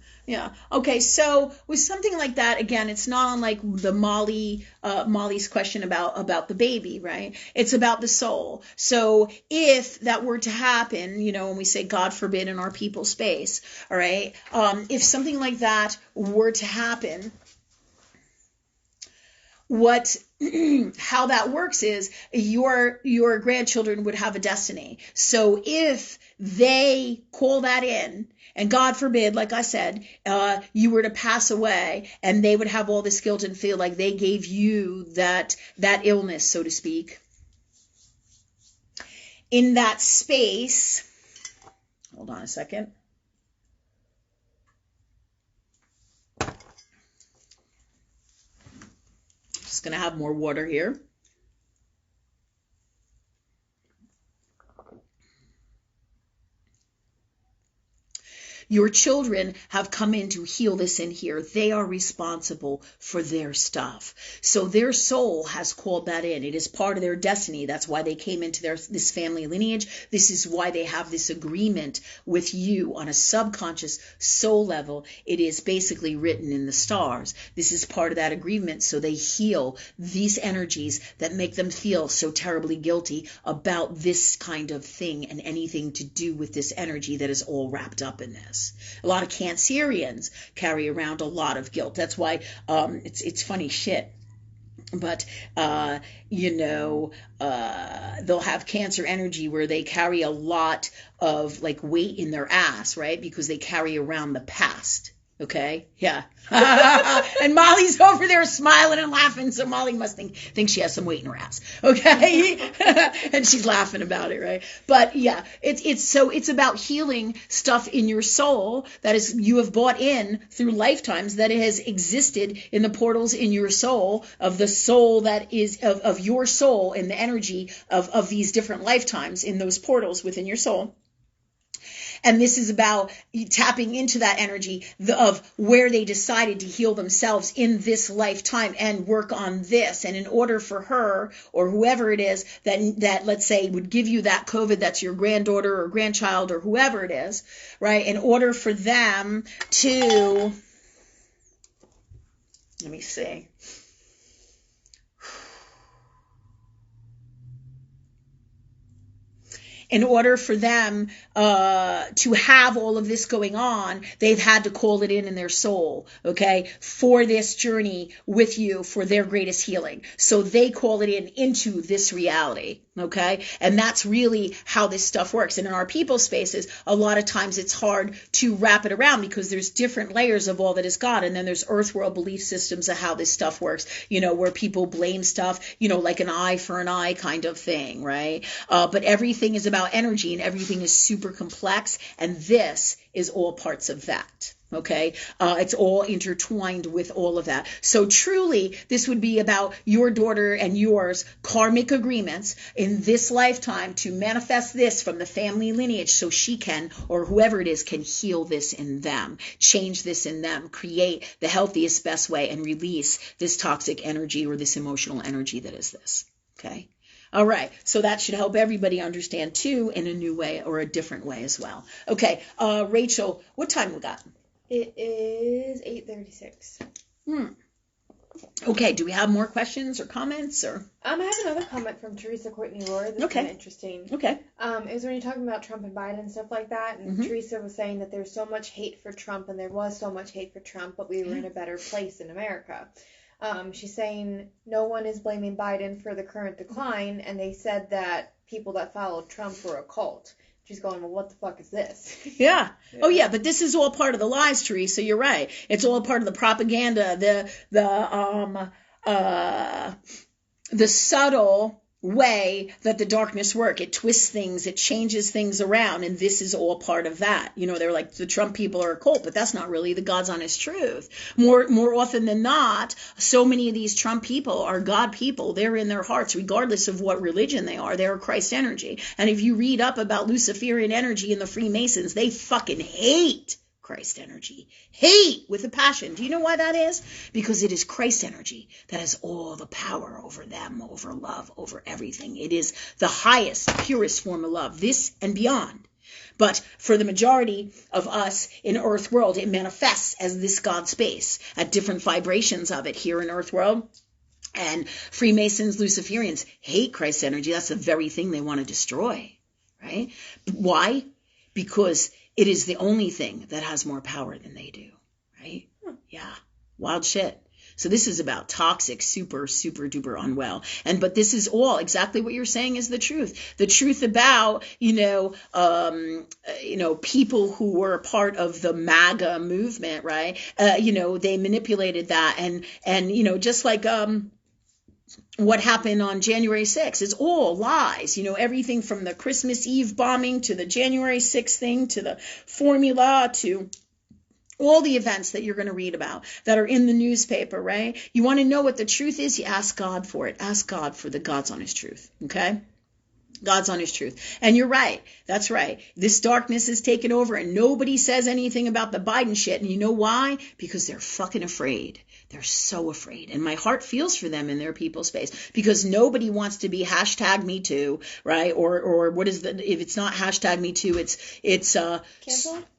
Okay. So with something like that, again, it's not unlike the Molly's question about the baby, right? It's about the soul. So if that were to happen, when we say God forbid in our people space, all right, if something like that were to happen, how that works is your grandchildren would have a destiny. So if they call that in, and God forbid, like I said, you were to pass away, and they would have all this guilt and feel like they gave you that illness, so to speak. In that space, hold on a second. Just going to have more water here. Your children have come in to heal this in here. They are responsible for their stuff. So their soul has called that in. It is part of their destiny. That's why they came into this family lineage. This is why they have this agreement with you on a subconscious soul level. It is basically written in the stars. This is part of that agreement. So they heal these energies that make them feel so terribly guilty about this kind of thing and anything to do with this energy that is all wrapped up in this. A lot of Cancerians carry around a lot of guilt. That's why it's funny shit. But, they'll have Cancer energy where they carry a lot of like weight in their ass, right? Because they carry around the past. Okay. Yeah. And Molly's over there smiling and laughing. So Molly must think she has some weight in her ass. Okay. And she's laughing about it. Right. But yeah, it's about healing stuff in your soul that is, you have bought in through lifetimes, that it has existed in the portals in your soul, of the soul that is of your soul, and the energy of these different lifetimes in those portals within your soul. And this is about tapping into that energy of where they decided to heal themselves in this lifetime and work on this. And in order for her or whoever it is that let's say would give you that COVID, that's your granddaughter or grandchild or whoever it is, right? In order for them to, let me see. In order for them to have all of this going on, they've had to call it in their soul, okay, for this journey with you, for their greatest healing. So they call it into this reality, okay? And that's really how this stuff works. And in our people spaces, a lot of times it's hard to wrap it around because there's different layers of all that is God. And then there's earth world belief systems of how this stuff works, where people blame stuff, like an eye for an eye kind of thing, right? But everything is about energy, and everything is super complex, and this is all parts of that. Okay, it's all intertwined with all of that. So truly, this would be about your daughter and yours karmic agreements in this lifetime to manifest this from the family lineage, so she can, or whoever it is, can heal this in them, change this in them, create the healthiest, best way, and release this toxic energy or this emotional energy that is this. Okay. All right, so that should help everybody understand too, in a new way or a different way as well. Okay, Rachel, what time we got? It is 8:36. Okay, do we have more questions or comments or? I have another comment from Teresa Courtney Roy. This is kind of interesting. Okay. It was when you're talking about Trump and Biden and stuff like that, and Teresa was saying that there's so much hate for Trump, and there was so much hate for Trump, but we were in a better place in America. She's saying no one is blaming Biden for the current decline, and they said that people that followed Trump were a cult. She's going, well, what the fuck is this? Yeah. Oh, yeah, but this is all part of the lies, Teresa. You're right. It's all part of the propaganda, the subtle way that the darkness work. It twists things, it changes things around, and this is all part of that. They're like, the Trump people are a cult, but that's not really the God's honest truth. More often than not, so many of these Trump people are God people. They're in their hearts, regardless of what religion they are. They're Christ energy. And if you read up about Luciferian energy and the Freemasons, they fucking hate Christ energy. Hate with a passion. Do you know why that is? Because it is Christ energy that has all the power over them, over love, over everything. It is the highest, purest form of love, this and beyond. But for the majority of us in Earth world, it manifests as this God space at different vibrations of it here in Earth world. And Freemasons, Luciferians hate Christ energy. That's the very thing they want to destroy, right? Why? Because it is the only thing that has more power than they do, right? Yeah, wild shit. So this is about toxic, super, super duper unwell. But this is all exactly what you're saying is the truth. The truth about, people who were a part of the MAGA movement, right? They manipulated that and just like, what happened on January 6th is all lies. Everything from the Christmas Eve bombing to the January 6th thing to the formula to all the events that you're going to read about that are in the newspaper, right? You want to know what the truth is, you ask God for it. Ask God for the God's honest truth, okay? God's honest truth. And you're right. That's right. This darkness is taken over and nobody says anything about the Biden shit. And you know why? Because they're fucking afraid. They're so afraid. And my heart feels for them in their people space because nobody wants to be hashtag me too, right? Or what is if it's not hashtag me too, it's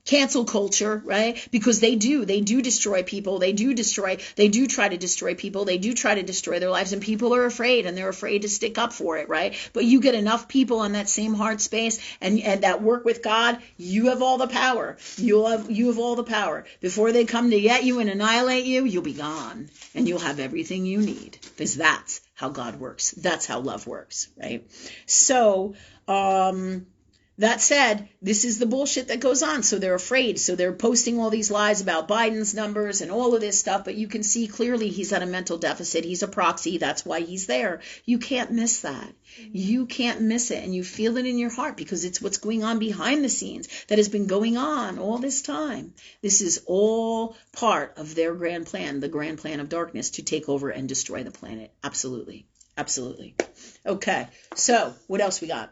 cancel culture, right? Because they do destroy people. They do try to destroy people. They do try to destroy their lives, and people are afraid, and they're afraid to stick up for it, right? But you get enough people in that same heart space and that work with God, you have all the power. You have all the power. Before they come to get you and annihilate you, you'll be gone, and you'll have everything you need, because that's how God works. That's how love works, right? So, that said, this is the bullshit that goes on. So they're afraid. So they're posting all these lies about Biden's numbers and all of this stuff. But you can see clearly he's at a mental deficit. He's a proxy. That's why he's there. You can't miss that. You can't miss it. And you feel it in your heart because it's what's going on behind the scenes that has been going on all this time. This is all part of their grand plan, the grand plan of darkness to take over and destroy the planet. Absolutely. Absolutely. Okay. So what else we got?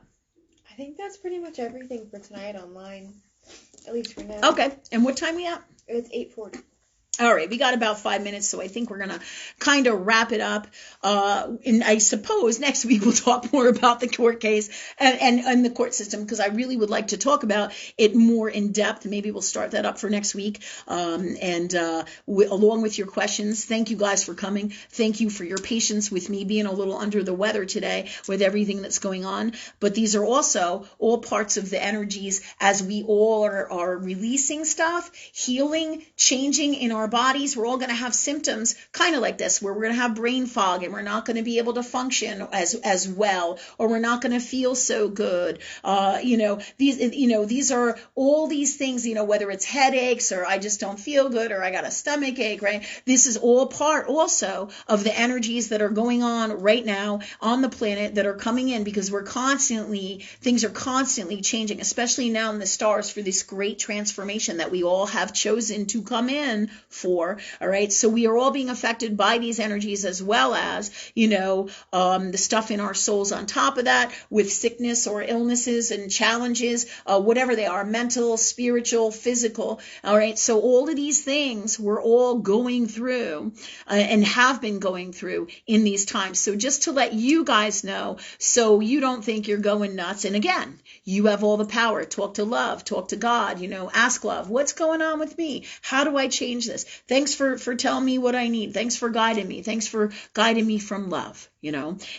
I think that's pretty much everything for tonight online, at least for now. Okay, and what time we at? It's 8:40. All right, we got about 5 minutes, so I think we're going to kind of wrap it up. And I suppose next week we'll talk more about the court case and the court system, because I really would like to talk about it more in depth. Maybe we'll start that up for next week. Along with your questions, thank you guys for coming. Thank you for your patience with me being a little under the weather today with everything that's going on. But these are also all parts of the energies as we all are releasing stuff, healing, changing in our bodies. We're all going to have symptoms kind of like this, where we're going to have brain fog and we're not going to be able to function as well, or we're not going to feel so good. These are all these things, whether it's headaches or I just don't feel good or I got a stomach ache, right? This is all part also of the energies that are going on right now on the planet that are coming in, because things are constantly changing, especially now in the stars for this great transformation that we all have chosen to come in for. All right. So we are all being affected by these energies, as well as, the stuff in our souls on top of that, with sickness or illnesses and challenges, whatever they are, mental, spiritual, physical. All right. So all of these things we're all going through and have been going through in these times. So just to let you guys know, so you don't think you're going nuts. And again, you have all the power. Talk to love, talk to God, ask love, what's going on with me? How do I change this? Thanks for telling me what I need. Thanks for guiding me. Thanks for guiding me from love,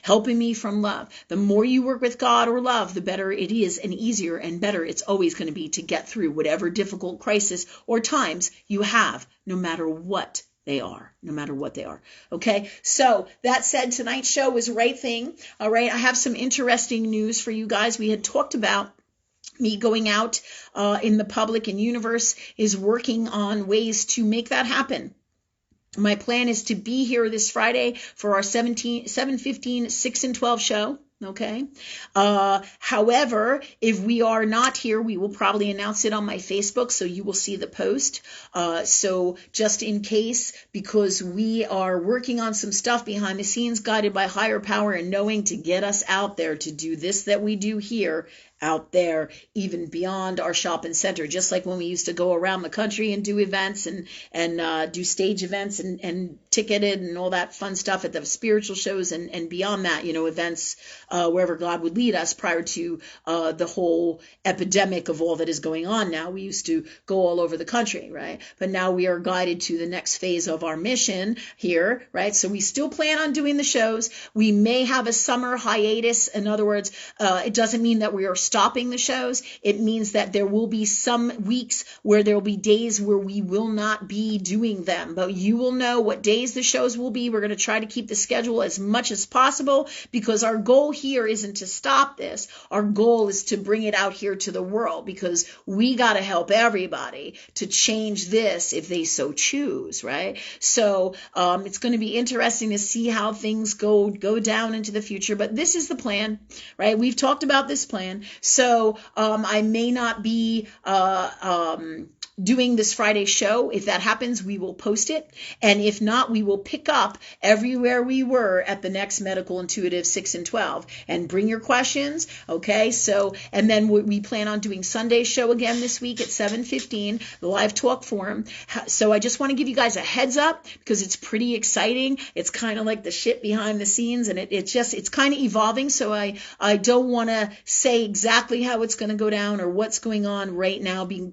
helping me from love. The more you work with God or love, the better it is, and easier and better it's always going to be to get through whatever difficult crisis or times you have, no matter what they are. Okay. So that said, tonight's show was Right Thing. All right. I have some interesting news for you guys. We had talked about me going out in the public and universe is working on ways to make that happen. My plan is to be here this Friday for our 7:15, 6 and 12 show. Okay. However, if we are not here, we will probably announce it on my Facebook, so you will see the post. So just in case, because we are working on some stuff behind the scenes, guided by higher power and knowing to get us out there to do this that we do here out there, even beyond our shopping center, just like when we used to go around the country and do events and do stage events and ticketed and all that fun stuff at the spiritual shows and beyond that, events wherever God would lead us prior to the whole epidemic of all that is going on now. We used to go all over the country, right? But now we are guided to the next phase of our mission here, right? So we still plan on doing the shows. We may have a summer hiatus. In other words, it doesn't mean that we are stopping the shows. It means that there will be some weeks where there will be days where we will not be doing them, but you will know what days the shows will be. We're going to try to keep the schedule as much as possible, because our goal here isn't to stop this. Our goal is to bring it out here to the world, because we got to help everybody to change this if they so choose, right? So it's going to be interesting to see how things go down into the future, but this is the plan, right? We've talked about this plan. So I may not be doing this Friday show. If that happens, we will post it. And if not, we will pick up everywhere we were at the next Medical Intuitive 6 and 12. And bring your questions, okay? So, and then we plan on doing Sunday's show again this week at 7:15, the live talk forum. So I just want to give you guys a heads up because it's pretty exciting. It's kind of like the shit behind the scenes, and it's kind of evolving. So I don't want to say exactly how it's going to go down or what's going on right now, being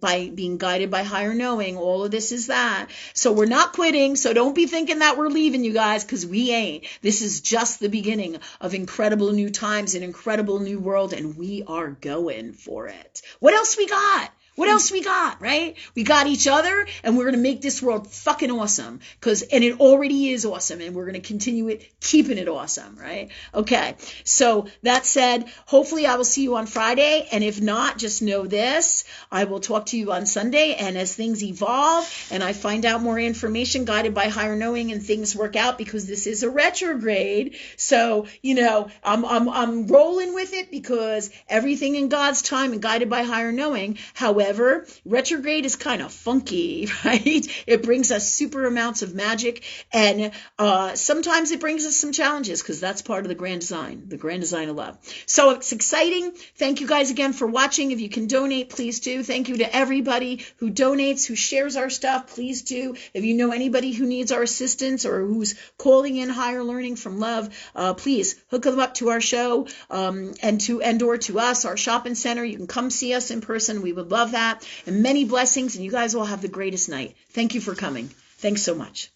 guided by higher knowing. All of this is that. So we're not quitting. So don't be thinking that we're leaving, you guys, because we ain't. This is just the beginning of incredible new times, an incredible new world, and we are going for it. What else we got? What else we got, right? We got each other, and we're going to make this world fucking awesome. And it already is awesome, and we're going to continue it, keeping it awesome, right? Okay, so that said, hopefully I will see you on Friday, and if not, just know this. I will talk to you on Sunday, and as things evolve, and I find out more information guided by higher knowing, and things work out, because this is a retrograde, so, I'm rolling with it, because everything in God's time and guided by higher knowing. However, retrograde is kind of funky, right? It brings us super amounts of magic, and sometimes it brings us some challenges, because that's part of the grand design of love. So it's exciting. Thank you guys again for watching. If you can donate, please do. Thank you to everybody who donates, who shares our stuff, please do. If you know anybody who needs our assistance or who's calling in higher learning from love, please hook them up to our show, and or to us, our shopping center. You can come see us in person. We would love that. And many blessings, and you guys all have the greatest night. Thank you for coming. Thanks so much.